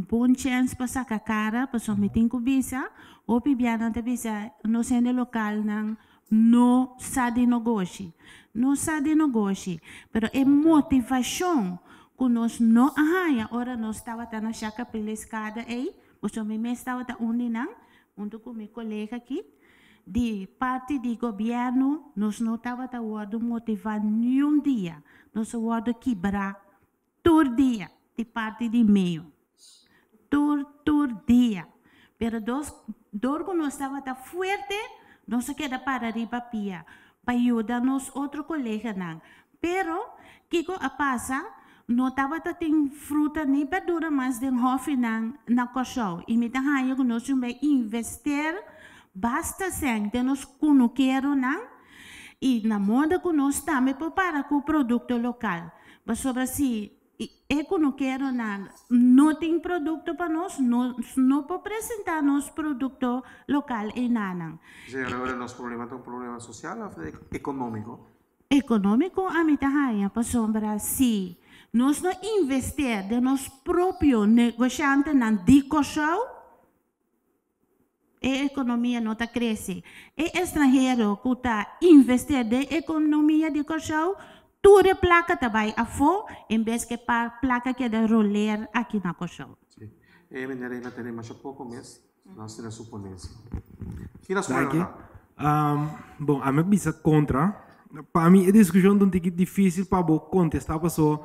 bom chance para sacar cara, para someter com visa, ou pibiana de visa, no sendo local nang no sa de negócio, pero é motivação que nós não ora nós estava na Chaka Escada aí, porque me estava tá nang, junto com meu colega aqui. De parte do governo, nós não estávamos a motivar nenhum dia. Nós estávamos a quebrar todo dia, de parte do meio. Todo dia. Pero dorgo nós estávamos forte, nós queda para arriba pia, para ajudar nos outro colega não. Pero, que a passa, não estava a ter fruta nem verdura, mas de hofe na coxão. E me dá que nós vamos investir. Basta ser que nós conhecemos e na moda que nós também prepara com o produto local. Mas sobre assim, conhecemos não tem produto para nós, não pode apresentar nosso produto local em nada. Agora nosso problema é um problema social ou econômico? Econômico, a mim também, para sobre assim, nós não investir de nosso próprio negociante na dicoção. A economia não está crescendo. E estrangeiro que está investindo na economia de Cochau, toda a placa também a fora, em vez que a placa que é rolar aqui na Cochau. Sim. E maneira ainda tem mais pouco mês, nós temos suponência. Bom, a minha bisa contra. Para mim, a discussão é um pouco difícil para contestar, porque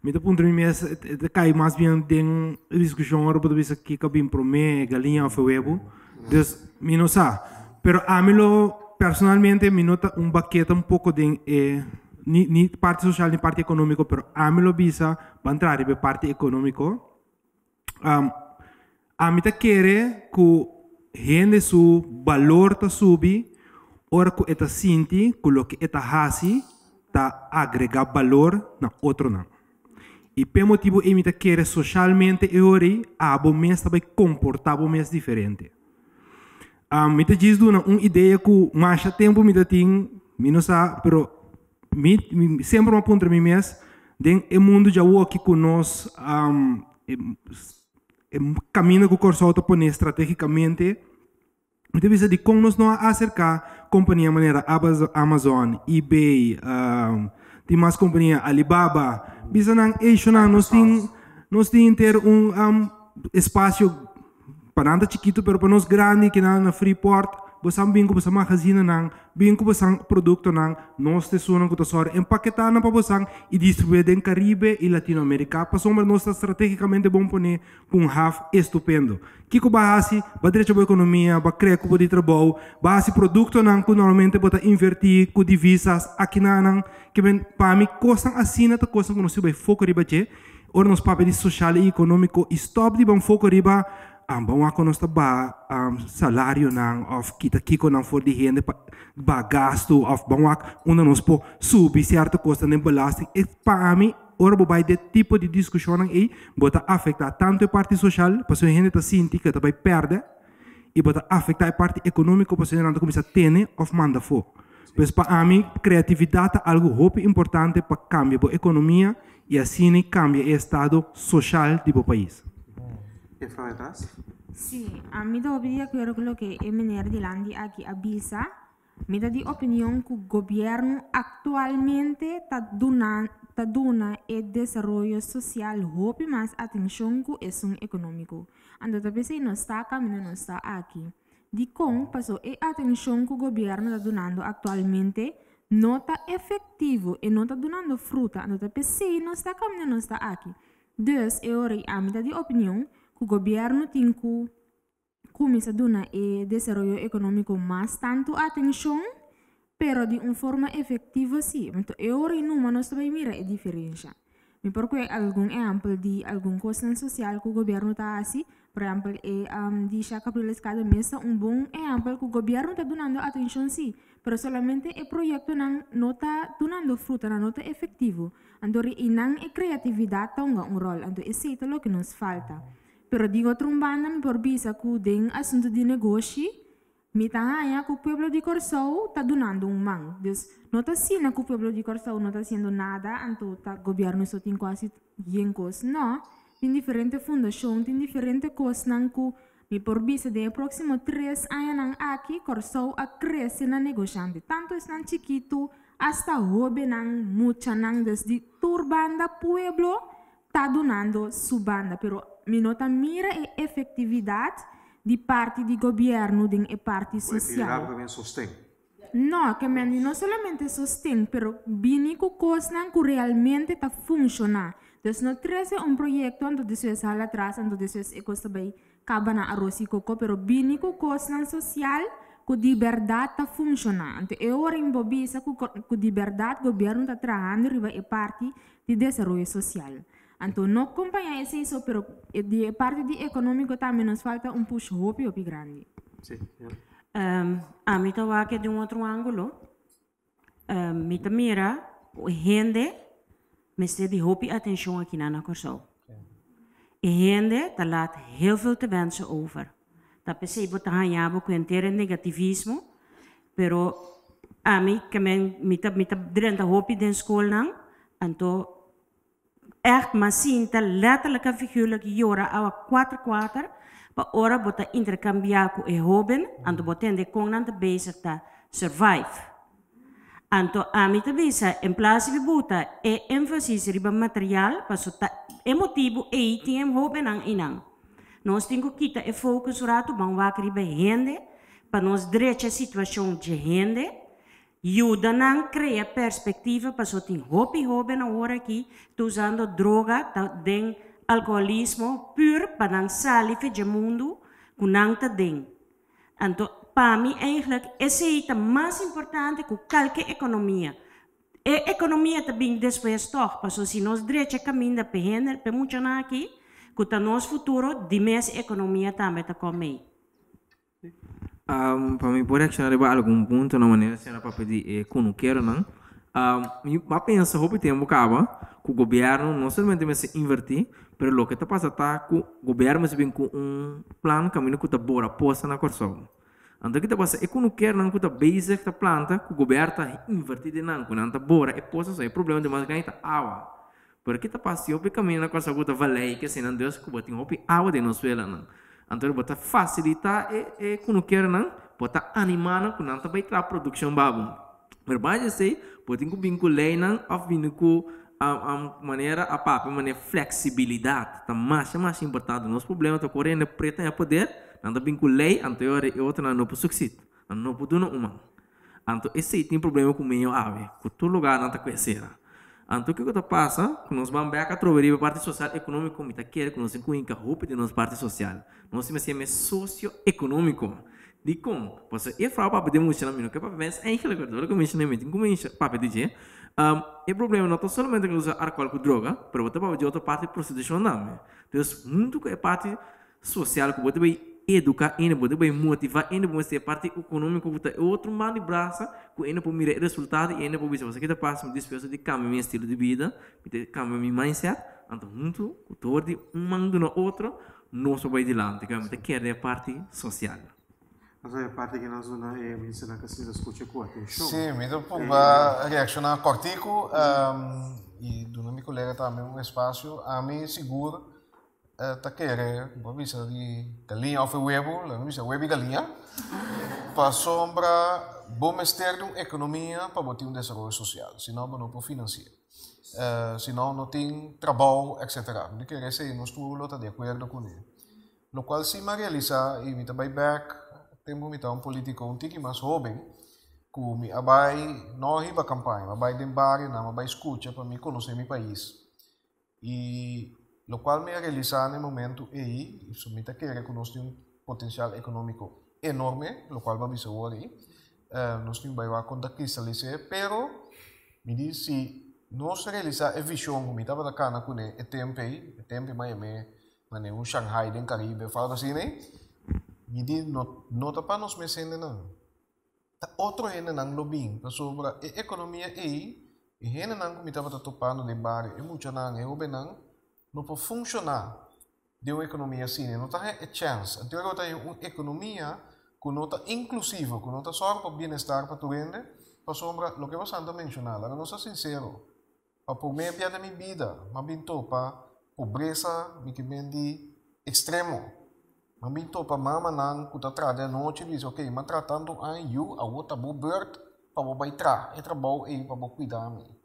me dá ponto de mês, cai mais bem tem discussão agora para bisa que cabim pro me galinha ou fuego. Dus, mi no sa. Pero a mí personalmente, me nota baqueta pouco de, ni parte social ni parte econômico, pero a mí visa, para entrar en parte econômico, a mí te quiere que gente su valor ta subi, ora que eta sinti, que lo que eta hasi, ta agrega valor na outro não. E por motivo, a mí te quiere socialmente, e ori, a bom mês também comportar bom mês diferente. Me te diz uma ideia que mais tempo me tem, me não sabe, pero sempre uma ponta me mês, dentro do mundo já o que nós caminho que o corso autopone estrategicamente, me te diz de como nós não acercar companhia maneira Amazon, eBay, tem mais companhia Alibaba, bisa nang eixo nós tem ter espaço para nada chiquito, pero para nós grande que na Freeport, basang bingo basang magazine nang, bingo basang produto nang, nós te sunan ko tasor empaquetar na pabasang e distribuir em Caribe e Latinoamérica, para sombra nós estrategicamente bom pone com half estupendo. Kiko bahasi, ba direito boa economia, ba criar cubo de trabalho, bahasi produto nang que normalmente bota invertir com divisas aqui na nang, que ben para mim costam assim na ta costam que nós vai foco riba che, ora nos papel social e econômico stop de bom foco riba bom ako nós ba salário nang of kita kiko nang for de gente ba gasto of bom ak nós po subir certo custo nem belasting e para mim ora bo de tipo de discussão nang bota afetar tanto a parte social para a gente tá senti que tá vai perde e bota afetar a parte econômica para a gente começar a ter of manda for pois para mim criatividade é algo muito importante para cambiar a economia e assim cambia o estado social do país. Sí, a mí todavía creo que lo que es menor de Landi aquí avisa, me da de opinión que el gobierno actualmente está dando el desarrollo social hopi más atención que es un económico. Entonces, a veces no está camino, no está aquí. De cómo pasó la atención que el gobierno está dando actualmente, não está efetivo e não está dando fruta, então tá pensei, não está caminhando, não está aqui. Dus, eu a minha de opinião que o governo tem que começar a dar o desenvolvimento econômico mais tanto atenção, pero de uma forma efetiva, sim. Então, eu não, nós também mira a diferença. Me porque algum exemplo de algum custo social que o governo está assim, por exemplo, de chaca cada mês, bom exemplo que o governo está dando atenção, sim, pero solamente o projeto não está dando fruta, não está efetivo. Então, a criatividade tem rol, então, isso é o que nos falta. Pero digo outra banda, me por bisa que tem assunto de negócio, me tá que o povo de Corsou está dando mang. Dus, não está sendo que o povo de Corsou não está sendo nada, então o governo só tem quase coisas. Não, tem diferentes fundações, tem diferentes coisas que me por bisa de próximo 3 anos aqui, Corsou a crescer na negociante. Tanto é nan chiquito, hasta hobby nan mucha nan, desde turbanda pueblo, está dando sua banda, pero me nota mira a efetividade de parte do governo e parte social. Não, que não somente sustém, pero bem que coisas que realmente está funcionando. Então, não traz projeto onde depois sai atrás, onde depois é coisa bem acaba na arroz e coco, pero bem que coisas social que de verdade está funcionando. Então, eu embobisa que de verdade o governo está trabalhando e parte de desenvolvimento social. Então, não acompanha isso, pero de parte de econômico também nos falta push hope grande. Sim. A mim estava aqui de outro ângulo. Me mira o gente me de hope atenção aqui na Corsou. E gente está lá heel veel te wensen over. Dat percebo te ganhar com inteiro negativismo, pero a mim que me tá dentro hope de escola não, então echt maar zien dat letterlijk en figuurlijk jora awa 4-4 pa ora bota intercambiar com e hoben anto botende com nanta bezig ta survive anto amita bisa em place de bota e ênfase riba material pa sota emotivo e tem hoben ang inang nós temos que kita e focus rato bang wakri ba gente pa nós direita situação de gente ajuda a criar perspectiva para só ter hobby na hora aqui, usando droga, tem alcoolismo puro para não sair do mundo que não tem. Então, para mim, eigenlijk, esse é o mais importante que qualquer economia. A economia também depois toch, para se nós direito caminho para gente, para muito aqui, que o nosso futuro, de mais economia também está comigo. Para mim, por exemplo, arriba algum ponto na maneira se para pedir quando quero não, eu penso que o tempo acaba que o governo não somente vai se invertir, mas o que está passando é que o governo vem com plano caminho que está bora posta na Corsou. Então que está passando é quando quero não que está basic da planta que o governo está invertido não, que não está bora é posta só é problema de mais ganhar está água. Porque está passando o caminho na Corsou que está valei que se não Deus que botem água de nós vela não. Então, bota facilitar e quando quer não, bota animar quando não também traz produção babu. Mas basta sei, bota que vinculei não, of vinculo a maneira a papo, maneira flexibilidade, tá mais importante. Nosso problema tá correndo preta é poder, não tá vinculei anterior e outra não pode suceder, não pode não uma. Então esse tem problema com meio ave, com todo lugar não tá conhecendo. Então, o que está passando? Nós vamos ver a troveria parte social econômica como está querendo que nós incluímos a roupa de nossa parte social. Nós temos que ser socioeconômico. De como? Porque eu falo para poder mostrar a mim, que para ver é aquela coisa que eu mencionei, como eu para dizer, o problema não é somente que usar álcool com droga, mas para de outra parte prostituição não. Então, muito que é parte social que você vai educar, ainda você vai motivar, ainda você é parte econômica, você é outro mal de braço, que ainda pode mirar resultado e ainda pode ver você que está passando despesa de cambiar meu estilo de vida, de cambiar meu mindset, então muito, o todo de mando no outro, não só vai adiante, que é querer a parte social. Mas é a parte que nós não é mencionar que se escuta com atenção. Sim, então para reaccionar cortico e do meu colega também um espaço a mim seguro tá querendo, vamos ver de galinha ou huevo, não sei huevo e galinha, para sombra bom mestre de economia para botar desenvolvimento social, senão não pode financiar, senão não tem trabalho, etc. De querer ser nós tudo está de acordo com ele. No qual se realiza e me também back temos um político um tique mais jovem, me abai não riba campanha, abai de barrio, não abai escuta para me conhecer meu país. E lo qual me realizar no momento aí, isso me tá querendo conosco um potencial econômico enorme, lo qual vai ser aí. Nós temos vai conta cristalizar, pero me diz se nós realizar a visão, me estava da cana com o tempo Miami, mas o Shanghai, den Caribe, fala assim, né? Me diz não tá para nós mexendo não. Tá outro ainda não lobbying, sobre a economia aí, e ainda não me estava topando de barrio, e muito não, e o benang não pode funcionar de uma economia assim, não tá a chance. Então agora tem uma economia que não está inclusiva, que não está só para bem-estar para tu rende, para sombra, o que você anda mencionando, agora não sou sincero, para por meio da minha vida, mas bem para pobreza, me que vem de extremo. Mas bem para mama não, que está atrás da noite, diz, ok, mas tratando a you, a outra boa bird, para o baitrar, e trabalho aí para cuidar de mim.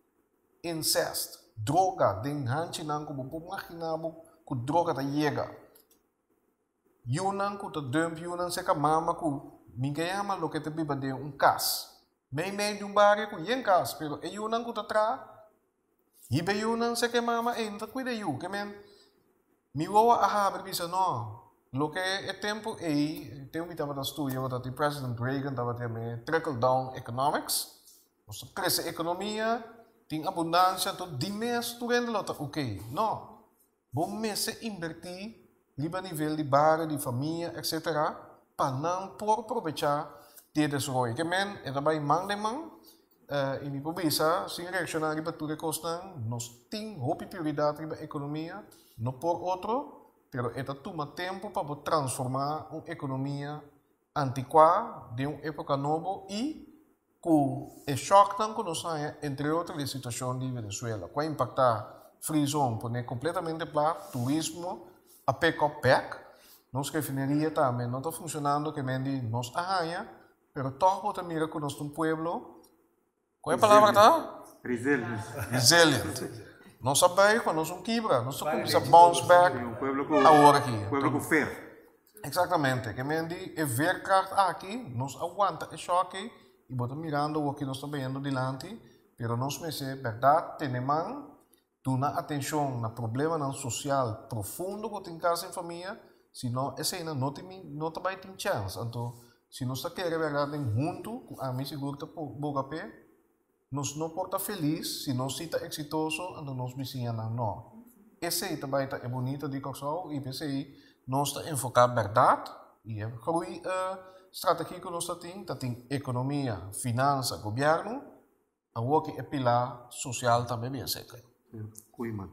Incest, droga, den hanchi não, que você imaginar, que droga está chega. Yunan ku ta dump yunan se ka mama ku minga ma lo que te biba de um cas. Meio de um barrio ku yen cas, pero e yunan ku ta tra. Ibe yunan se que mama entra cuida yu, que men mi woa aha berbisa no. Lo que é tempo e tem um tava da studio da the President Reagan tava me trickle down economics. Nossa cresce economia, tem abundância, to dimes tu rende lota, ok. No. Bom mês invertir liba nível de barrio, de família, etc. Para não por aproveitar de desenvolver. Que men, é também man de man, e me pobisa, sem reaccionar riba tudo que nós temos hope prioridade riba economia, não por outro, pero é toma tempo para transformar uma economia antiquada de uma época nova e com o choque que nós temos, entre outras, a situação de Venezuela, que vai impactar free zone, porque completamente para turismo, a PEC, nossa refineria também não está funcionando, que vende nos arranha, pero todo também mira que nós um pueblo, qual é a palavra tá? Resilient. Nós sabemos que nós quebra, nós começamos a bounce back agora aqui. Pueblo com fé. Exatamente, que vende a verkracht aqui, nós aguanta o choque e bota mirando o que nós estamos vendo delante, pero nós me sei verdade, temos duna atenção no problema social profundo que tem casa em família, senão essa ainda não vai ter chance. Então, se nós queremos verdade junto, a mim seguro que boca pé, nós não porta feliz, se nós está exitoso, então nós vizinhos não. Essa aí também é bonita de coração e essa aí nós está enfocar verdade e a estratégia que nós tem economia, finança, governo, a que é pilar social também bem certo. Cuima.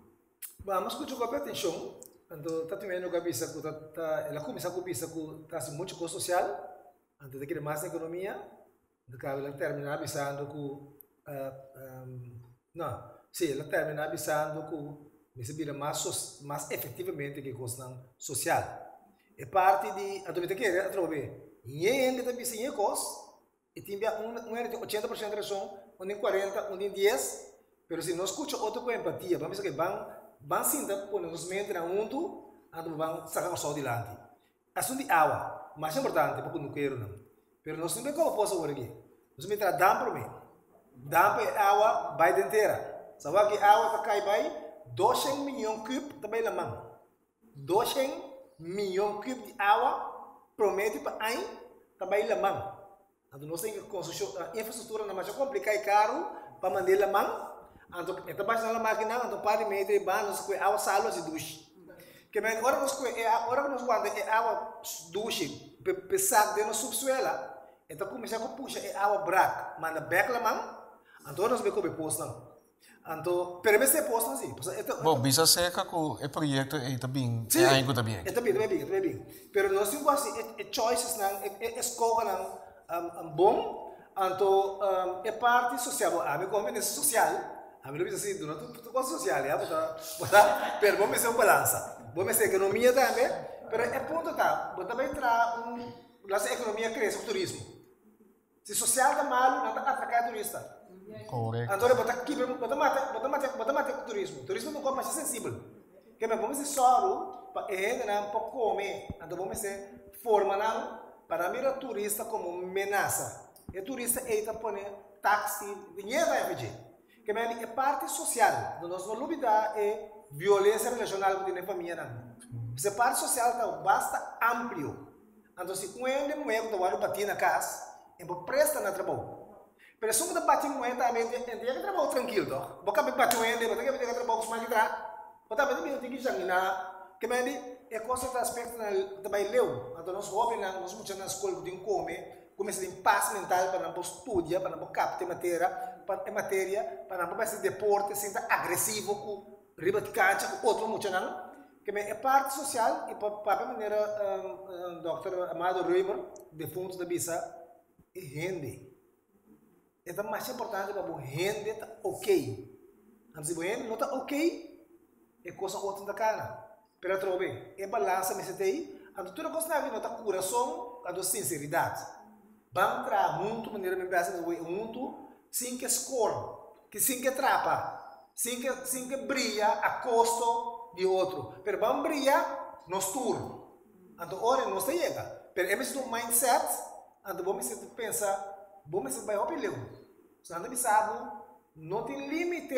Mas escuta com a atenção, então tá também no cabeça que ela começa a cabeça que tá se muito com social, então daquele mais na economia, do que ela terminar pensando que não, sim, ela terminar pensando que recebia mais efetivamente que custa social. É parte de a domínio que é trobe. E ainda tá pensando em cost, e tem um 80% de razão, um em 40, um em 10. Pero se nós escuta outro com empatia, vamos dizer que vão sentar por nos mente na mundo, então vão sacar o sol de lante. Assunto de água, mais importante porque não quero não. Pero nós não vemos como posso agora aqui. Nós me traz dam para mim. Dam para água vai de inteira. Sabe que água tá cai vai 200 milhões cubos também na mão. 200 milhões cubos de água promete para aí também na mão. Então nós temos que construir a infraestrutura na mais complicada e caro para mandar na mão. Então, esta baixa na máquina, então para meter banos com água salo e duche. Que bem, agora nós guarda água duche, pesado de nosso subsuelo. Então começa a puxar água branca, manda back la mão. Então nós vemos como posto não. Então, permite ser posto assim. Bom, bisa seca que o projeto é também, é ainda também. É também. Pero nós temos assim, choices não, escolha não, bom. Então, é parte social. A minha comunidade social. A mim não precisa assim, tu coisa social, pero vamos ser uma balança. Vamos ser economia também, pero é ponto tá, você também traz a economia cresce o turismo. Se social tá mal, não tá atracar turista. Correto. Então, bota mate o turismo. Turismo não é mais sensível. Que vamos ser só para para comer. Então vamos ser forma não para mirar turista como ameaça. E turista eita põe táxi, dinheiro vai fazer. Que é parte social. Nós não olvidar é violência relacional com a família. Essa parte social está bastante amplo. Então, se um é moeda que vai bater na casa, é para prestar na trabalho. Mas se você bater moeda também, tem que trabalhar tranquilo. Você vai bater moeda, você tem que trabalhar com mais grande. Você tem que examinar. Que é coisa do aspecto do trabalho. Então, nós jovens, nós muitos na escola que comer, começa a ter paz mental para não estudar, para não captar matéria, para não fazer deporte, se agressivo com ribaticante, com outro muito não. Que é parte social e para a maneira Dr. Amado River, defunto da Bisa, é rende. É o mais importante para o rende está ok. Se o rende não está ok, é coisa outra da cara. Pero trove, é balança me setei, a toda coisa na vida não está coração, a sinceridade. Vamos entrar muito, maneira me pensa muito, sem que score, que sem que trapa, sem que brilha a custo de outro. Pero vamos brilhar nos turno. Então, ora, não se chega. Pero é um mindset, então vamos pensar, vamos vai opilhão. Se não sabe, não tem limite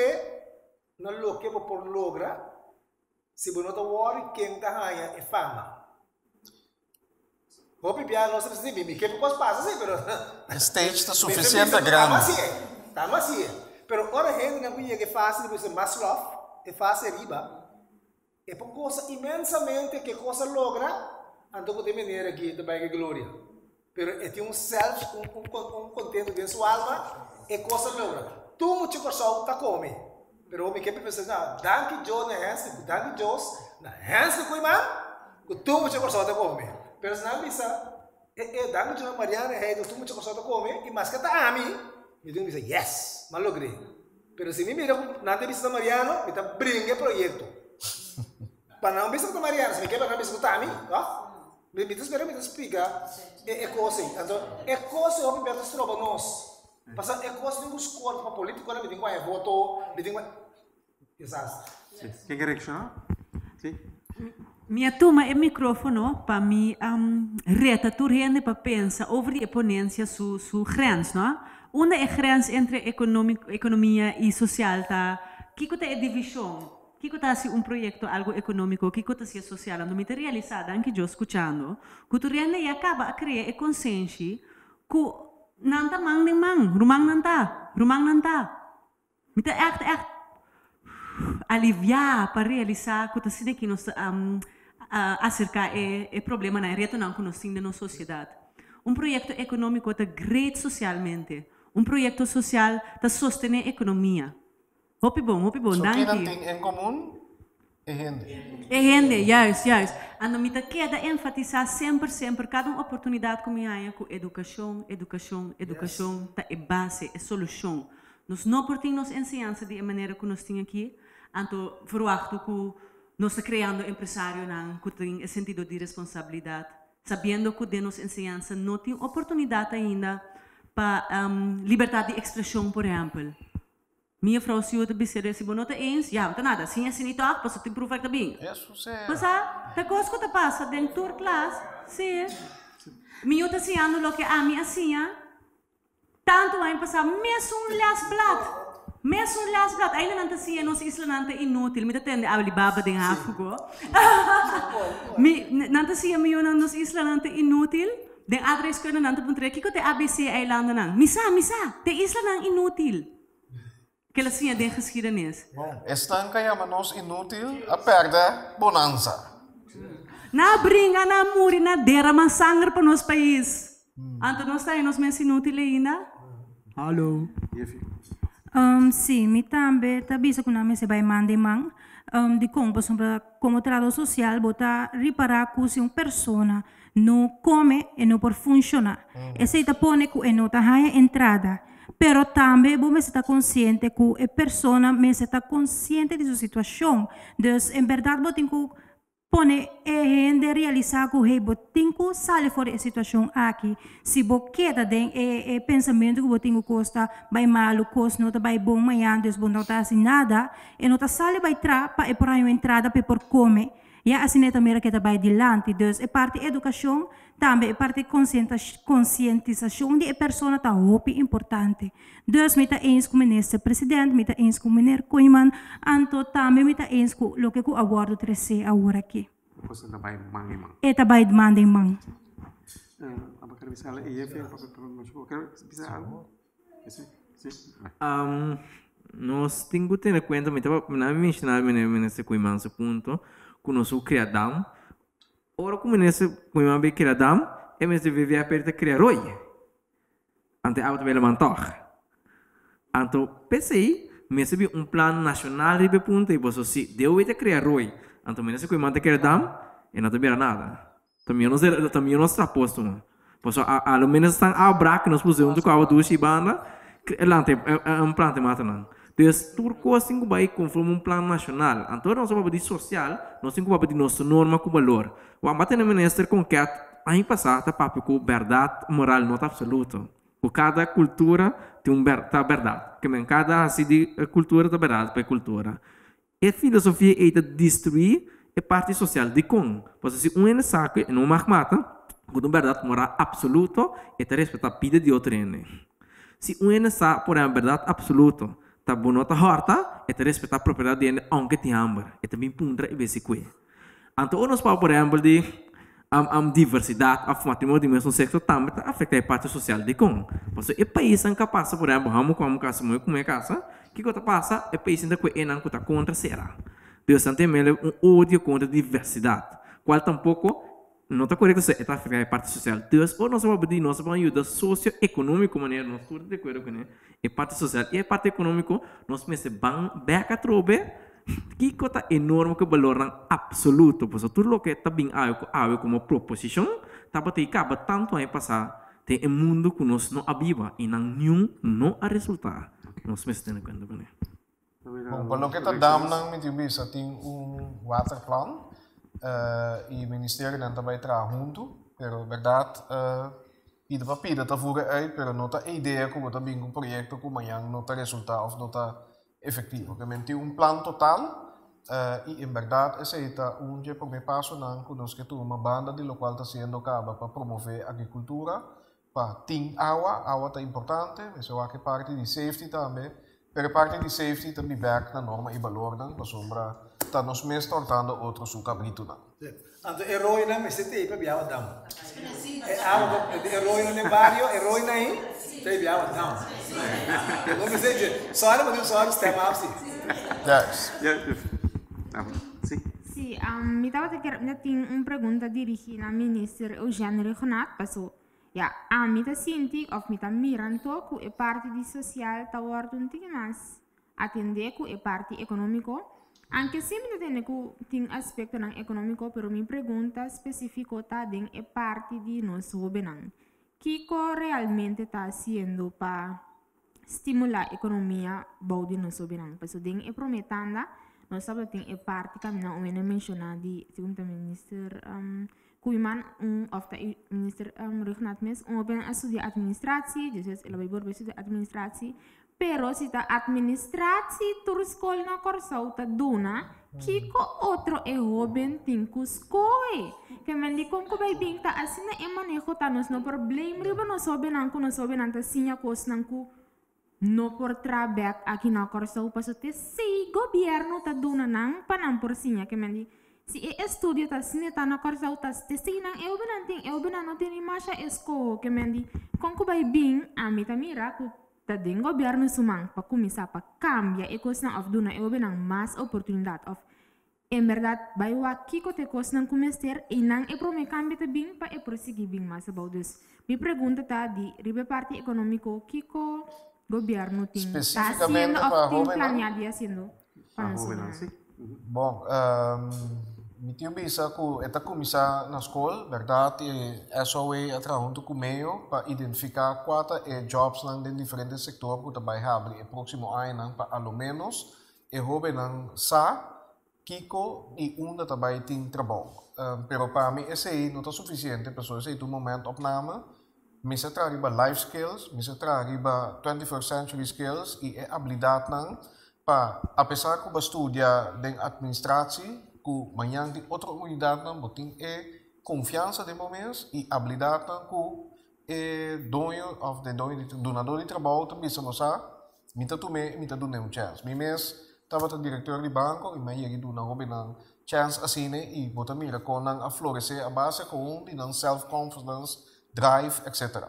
no que por logra. Se você não worry, quem está ganhando é fama. Vou piar, não sei se que coisa passa assim, pero o stage está suficiente grande. Está macio. Pero ora gente não conhece que fácil, depois é mais love, é fácil riba. É por coisa imensamente que coisa logra, então tem maneira aqui também que glória. Pero é tem self, contento de sua alma, é coisa logra. Tu muito coração tá come. Pero o que pensa não, danke Deus na hands, danke Deus na hands do cuiman, que tu muito coração tá come. Pero se não bisa, danke Deus Mariana, tu muito coração tá come, e mas que tá a mim, me diz yes, mas logrei. Pero se me mira nada bisa Mariano, me tá brinque projeto. Para não bisa com Mariana, se me quer para não bisa com Tami, ó. Me explica, é coisa, então é coisa o que me está trobando nós. Passa é coisa de uns corpos para político, me tem que voto, me tem que exato. Quem quer reaccionar? Sim. Minha turma é micrófono para me reta turrende para pensar sobre a ponência su grens, não? Uma é grens entre economia e social, tá? Que é divisão? Que está se projeto algo econômico, que está se social, não me tem realizado, anche eu escutando, que turrende e acaba a criar a consciência que não tá rumang não tá. Me tem echt aliviar para realizar que está que nós acerca é problema na reta não que nós temos na sociedade. Projeto econômico está great socialmente. Projeto social está sostener a economia. Hopi bom, danke. So, quem tem em comum é gente. É gente, yes. Ando me queda enfatizar sempre, cada oportunidade que me há com educação, tá é base, é solução. Nós não portamos ensinança de maneira que nós temos aqui, então verwacht que nós estamos criando empresário que tem sentido de responsabilidade, sabendo que de nossa ensinança não tem oportunidade ainda para liberdade de expressão, por exemplo. Minha frau se outra biceira se bonota eens, já, não tá nada, sim assim então, para te provar também. Isso é. Mas tá coisa que tá passa dentro da classe, sim. Minha outra se ando lo que a minha assim, tanto vai passar mesmo las blad, ainda não tá assim, não se isla não tá inútil, me tá tende Alibaba den África. Não tá assim, meu não nos isla não tá inútil. Den adres que não tá puntre, que te ABC eilanden não. Misa, te isla não inútil. Que ela sim é de geschiedenis. Bom, estão caindo inútil a perda bonança. Na brinca, na muri, na derrama sangue para nosso país. Então nós estamos mais inútil ainda. Hallo. Sim, me também tá bisa que nós se vai mandar de como trabalho social botar reparar que se uma pessoa não come e não pode funcionar. Essa está põe que não tá a entrada. Pero também você está consciente que a pessoa está consciente de sua situação. Então, em verdade, você tem que pone gente realizar que você tem que sair fora da situação aqui. Se você queda dentro do pensamento que você tem que costa, vai mal, costa não vai bom amanhã, então você não está assim nada, e não está sair vai para a entrada para por comer. Ja, assim é também que trabalha de lante, dus é parte educação, também é parte conscientização de a pessoa tá hopi importante. Dus me tá eens com o ministro presidente, me tá eens com o ministro Koeman, anto também me tá eens com o que o abordo 13 agora aqui. Você trabalha mang. É trabalha de mandem mang. Apa quero bisa iya vem para quero bisa algo. Sim. Nós temos que ter em conta, me mencionar nesse Koeman esse ponto, que nós o criadam. Ora como nesse Koeman be criadam, é mesmo viver a perda criar roi. Ante auto bela mantor. Anto pensei, mesmo plano nacional de ponto e você se deu de criar roi. Anto nesse Koeman te criadam, e não te vira nada. Também não está posto, mano. Pois ao menos estão a braque nós pusemos com a ducha e banda, lante plano mata não. Dus turco cinco vai conforme plano nacional. Então nós vamos de social, nós cinco vamos de nossa norma com valor. O amate na minister com que aí passar tá papo com verdade moral não absoluto. O cada cultura tem tá verdade. Que cada assim de cultura tá verdade para cultura. E filosofia é de destruir a parte social de com. Pois se um saco não mata, com verdade moral absoluto e te respeitar a vida de outro ene. Se um saco por a verdade absoluto tá bom tá horta e te respeitar a propriedade dele aunque tem hambre e também pundra e besique. Então nós para por exemplo de diversidade a matrimônio dimensão sexo também afeta a parte social de com. Pois o país em que passa por exemplo vamos como casa muito como é casa que coisa passa é país ainda que não conta contra será. Deus também ódio contra a diversidade. Qual tampouco não está correto se está afetando a parte social. Deus ou nós vamos pedir nossa ajuda socioeconômica maneira nós tudo de acordo com a parte social e a parte econômica nós mesmo bang beca trobe que coisa enorme que valor absoluto. Pois tudo o que está bem algo como proposição está batendo cabo tanto aí passar tem um mundo que nós não abiva e não a resultar. Nós mesmo temos que entender. Bom, pelo que está dando na Mitibisa tem waterplan e o Ministério não está trabalhando junto, pero verdade pida para pida está fora aí, pero não está ideia como está bem um projeto que amanhã não está resultado ou não está efetivo. Porque tem plano total e em verdade esse é primeiro passo não conosco que uma banda de local está sendo caba para promover a agricultura, para ter água está importante, mas eu acho que parte de safety também. Per parte di safety também werkt na norma e valor dan pasombra ta nos mes tortando outro su cabrito dan. Anto eroi na me sete ipa biawa dam. Eroi na barrio, eroi na aí, te biawa dam. Eu vou dizer, só step up sim. Yes. Sim. Sim, me estava tinha pergunta dirigida ao ministro Eugênio Renato, passou. Ja, me tá sentindo, of me tá mirando que a parte de social tá ordem mais atender que a parte econômico. Anche se me tem aspecto não econômico, pero minha pergunta específica tá dentro a parte de nós governo. Que realmente tá sendo para estimular a economia bom de nós governo. Porque dentro a prometanda, nós sabemos que a parte que não é mencionada de segundo ministro Koeman of de minister Regnat Mes open estudie administratie, dus ele vai borbe estudie administratie, pero se ta administratie tur school na Corsau ta dona, kiko outro e hoben tinku skoe. Que men di kom ko bay bing ta asina e manejo ta nos no problem riba no sobe nan ko no sobe nan ta sinya kos nan ko no por trabajar aqui na Corsau paso te si governo ta dona nang panam por sinya que men di si estudio ta sine ta na Corsau ta te sinang eu benan no tem imasha esco que men di kon ko bay bing amita mira ko ta den governo sumang pa kumisa pa cambia e coisa of duna eu benang mais oportunidade of em verdade vai o aqui que te coisa não começar e não é para me cambia te bing pa é prosseguir bing mais about this me pergunta tá de ribe parte econômico que o governo tem tá sendo of tem planeado haciendo bom mi tio bisa ku eta kumisa na escola verdade é só junto com meio para identificar quais jobs nang den diferentes sectores que vai abrir o próximo ano para ao menos e jovem nang sa kiko e da vai ter trabalho pero para mim esse aí não está suficiente pessoas esse é um momento opname me se traga life skills me se traga 21st century skills e habilidade nang para apesar que eu estudia den administratie ku manhã de outra unidade não botem confiança de momentos e habilidade ku donador de trabalho também se mostrar mita do um chance mês estava o diretor de banco e meio do na hobby na chance assim né e botar mira com a florescer a base com de self confidence drive etc.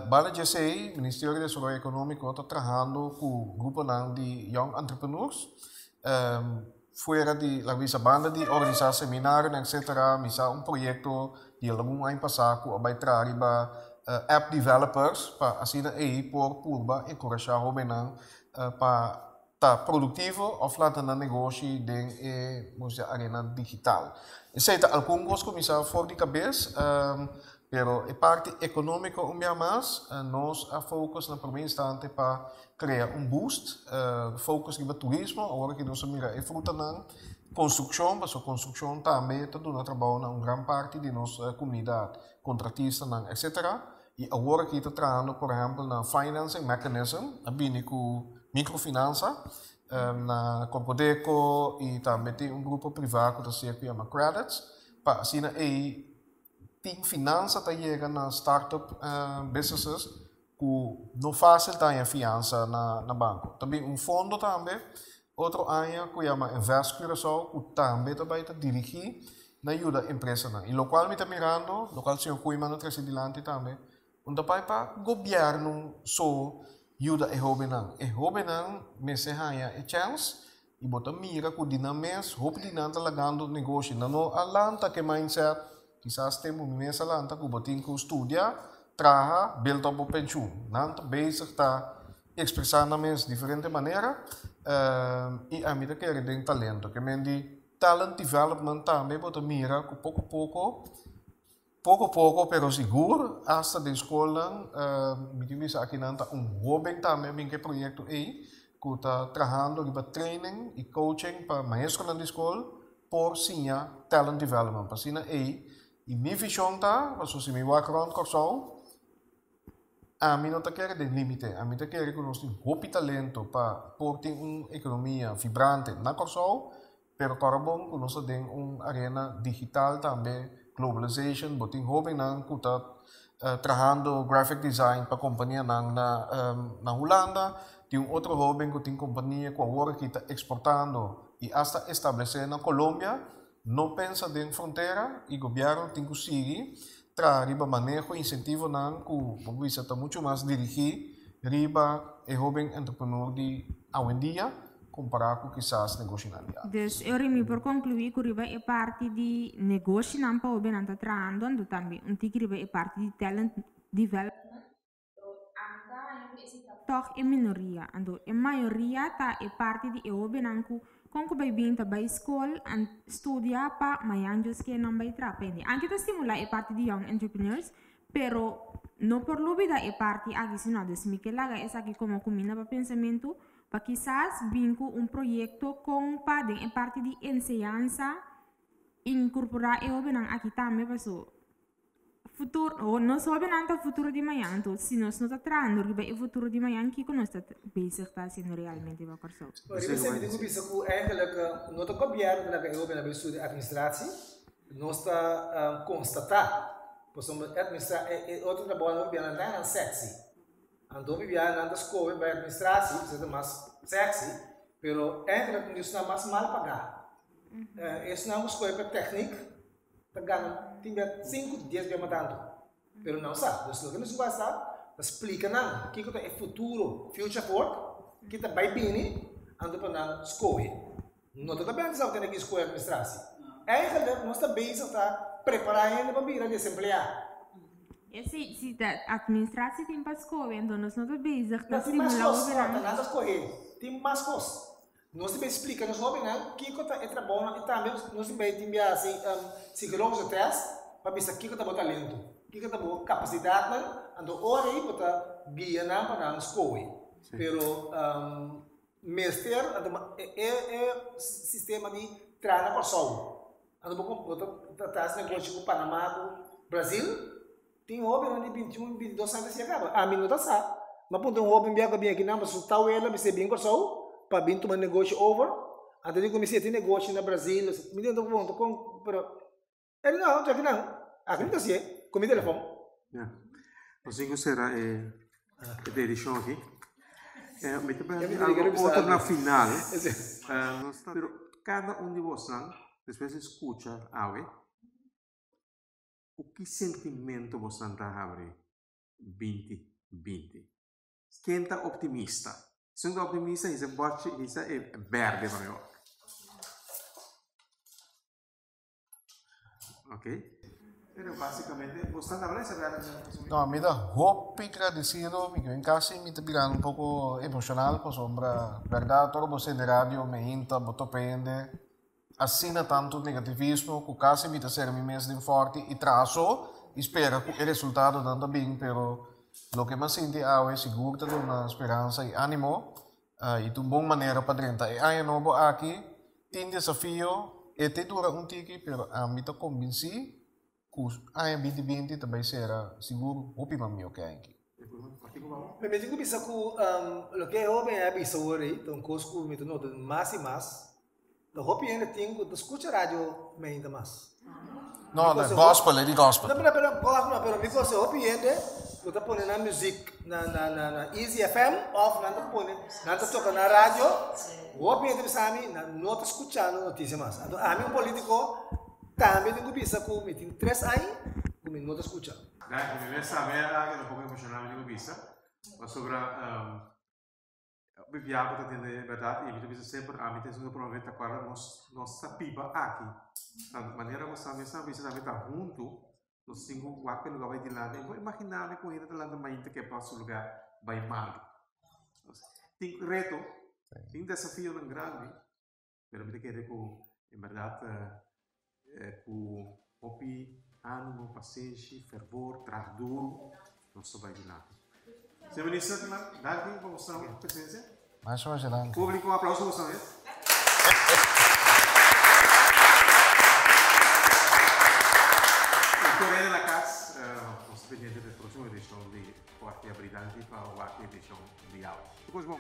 Bala já sei Ministério de Desenvolvimento Econômico está trabalhando com o grupo de young entrepreneurs fora de la visa banda de organizar seminário etc. Misa projeto de algum ano passado com a baitrar app developers para assim aí por purba encorajar o benang para tá produtivo of laten na negócio de arena digital. Isso é algum coisa que misa for de cabeça pero a parte econômica mais nós a focus na primeiro instante para criar boost focus no turismo agora que nós mira é fruta na construção mas a construção também está dando trabalho na grande parte de nossa comunidade contratista etc. E agora que está trabalhando por exemplo na financing mechanism a bini com microfinança na Compodeco e também tem grupo privado que se chama credits para assim aí tem finança tá chega na startup businesses que não fácil tá a fiança na banco também fundo também outro área que chama Invest Curaçao que também vai dirigir na ajuda a empresa e local me tá mirando local se eu manda trazer adiante também onde vai para governo só ajuda a hobenang mese haya a chance e bota mira com dinamês hope dinanta lagando negócio não alanta que mindset quizás temos mesa alanta que botin com estudia traha build up o pension nanta basic tá expressar na mes diferente maneira e a mira que é tem talento que mendi talent development também bota mira com pouco pero seguro hasta de escola me bisa aqui nanta jovem também que projeto aí que está trabalhando riba training e coaching para maestro na escola por sinha talent development para sina aí e minha visão tá mas se me background corso a mim não tá quer de limite a mim tá quer que nós tem talento para por ter economia vibrante na corso pero carbon que nós tem arena digital também globalization, boting hobby nang kuta trabajando graphic design para companhia na Holanda, tem outro hobby que tem companhia que agora que está exportando e hasta estabelecer na Colômbia, não pensa em fronteira e o governo tem que seguir para riba manejo incentivo nang que o bisa está muito mais dirigir riba e hobby entrepreneur de hoje em dia comparado com quizás negócio na aliado. Dus eu remi por concluir que riba é parte de negócio não para o bem anda trabalhando, ando também que riba é parte de talent development. Toch é minoria, ando a maioria tá é parte de eu bem anco com que vai vir para escola and estudar para manhãs que não vai trabalhar. Anche to estimular é parte de young entrepreneurs, pero no por lubida é parte aqui sino des Miquelaga é aqui como combina para pensamento para quizás vinco projeto com padre em parte de enseñanza incorporar eu benang aqui também para futuro ou não só benang o futuro de amanhã então se nós não está trazendo o futuro de amanhã que nós está basic está sendo realmente para corso. Eu sempre digo isso que eigenlijk não está governo na eu benang estudo administração nós está constatar pois administrar outro trabalho bem na sexy. Então, viviana na escola vai administrar-se, é mais sexy, pero é isso não é mais mal pagar. Isso não é uma escola técnica, tem 5 dias bem matando, pero não sabe. Então, não se vai saber, explica não, o que é futuro, future forward, que está bem bem, ando para na escola. Não está bem pensando que é escola administrar-se. É nós também está preparando para vir a desemplear. Se a administração tem para escolher, então nós não estamos bem. Tem mais coisas, nada escolher. Tem mais coisas. Nós também explicamos, nós sabemos que é trabalho, e também nós também temos psicológicos teste, para ver que é bom talento, que é bom capacidade, então hora aí para guiar para a escola. Pero, mestre, é sistema de treinar para sol. Então, traz negócio com o Panamá, com o Brasil, tem hobby de 21, 22 anos se acaba. A mim não está. Mas quando um hobby bem aqui não, mas está ela, você bem com sol, para vir tomar negócio over, Antes de comecei a ter negócio no Brasil, me deu um ponto com, pero ele não, já que não. Acredita se com meu telefone. Assim que será a edição aqui. Me tem outra na final. Pero cada de vocês depois escuta o que sentimento você está abre 2020. Quem está optimista? Se não está optimista, isso é verde para mim. Ok? Pero basicamente, você está falando No, me da hope agradecido, me en casi me está pegando un poco emocional, pues hombre, verdad, todo você de radio me inta, boto pende, assina tanto negativismo, que casi me está ser mi mes de forte e trazo, espero que el resultado dando bem, pero lo que más siente ahora es seguro de una esperanza y ánimo, y de una buena manera para dentro. Y hay nuevo aquí, tiene desafío, este dura un tiki, pero a mí te convencí, que em 2020 também será seguro o pima meu que aqui. Me digo bisa ku lo que eu bem é bisa hoje, então cosco me tornou mais e mais. Então hope ainda tenho que escutar rádio me ainda mais. Não, é gospel, é de gospel. Não, pero me coisa hope ainda, eu tô pondo na music na Easy FM off, não tô pondo, não tô tocando na rádio. Hope ainda bisa mim, não tô escutando notícia mais. Então a mim político também tenho que pensar que me tem 3 anos que me não escuta. Dai, me sabe que não pouco emocional tenho que pensar, mas sobre viajar para entender verdade e me pensa sempre a mim tem um problema tá agora nossa pipa aqui. Da maneira que você sabe se também tá junto, nós temos um lugar que vai de lá. Eu vou imaginar com ele lá também que passa o lugar vai mal. Tem reto, tem desafio tão grande, mas me quer que em verdade com ânimo, paciência, fervor, trabalho duro, não só vai de lá. Senhor Ministro, dá aqui para mostrar a presença. Mais uma vez, público, um aplauso para você. Correndo na casa, nosso presidente da próxima edição de Forte Abridante para a edição de aula. Depois, bom.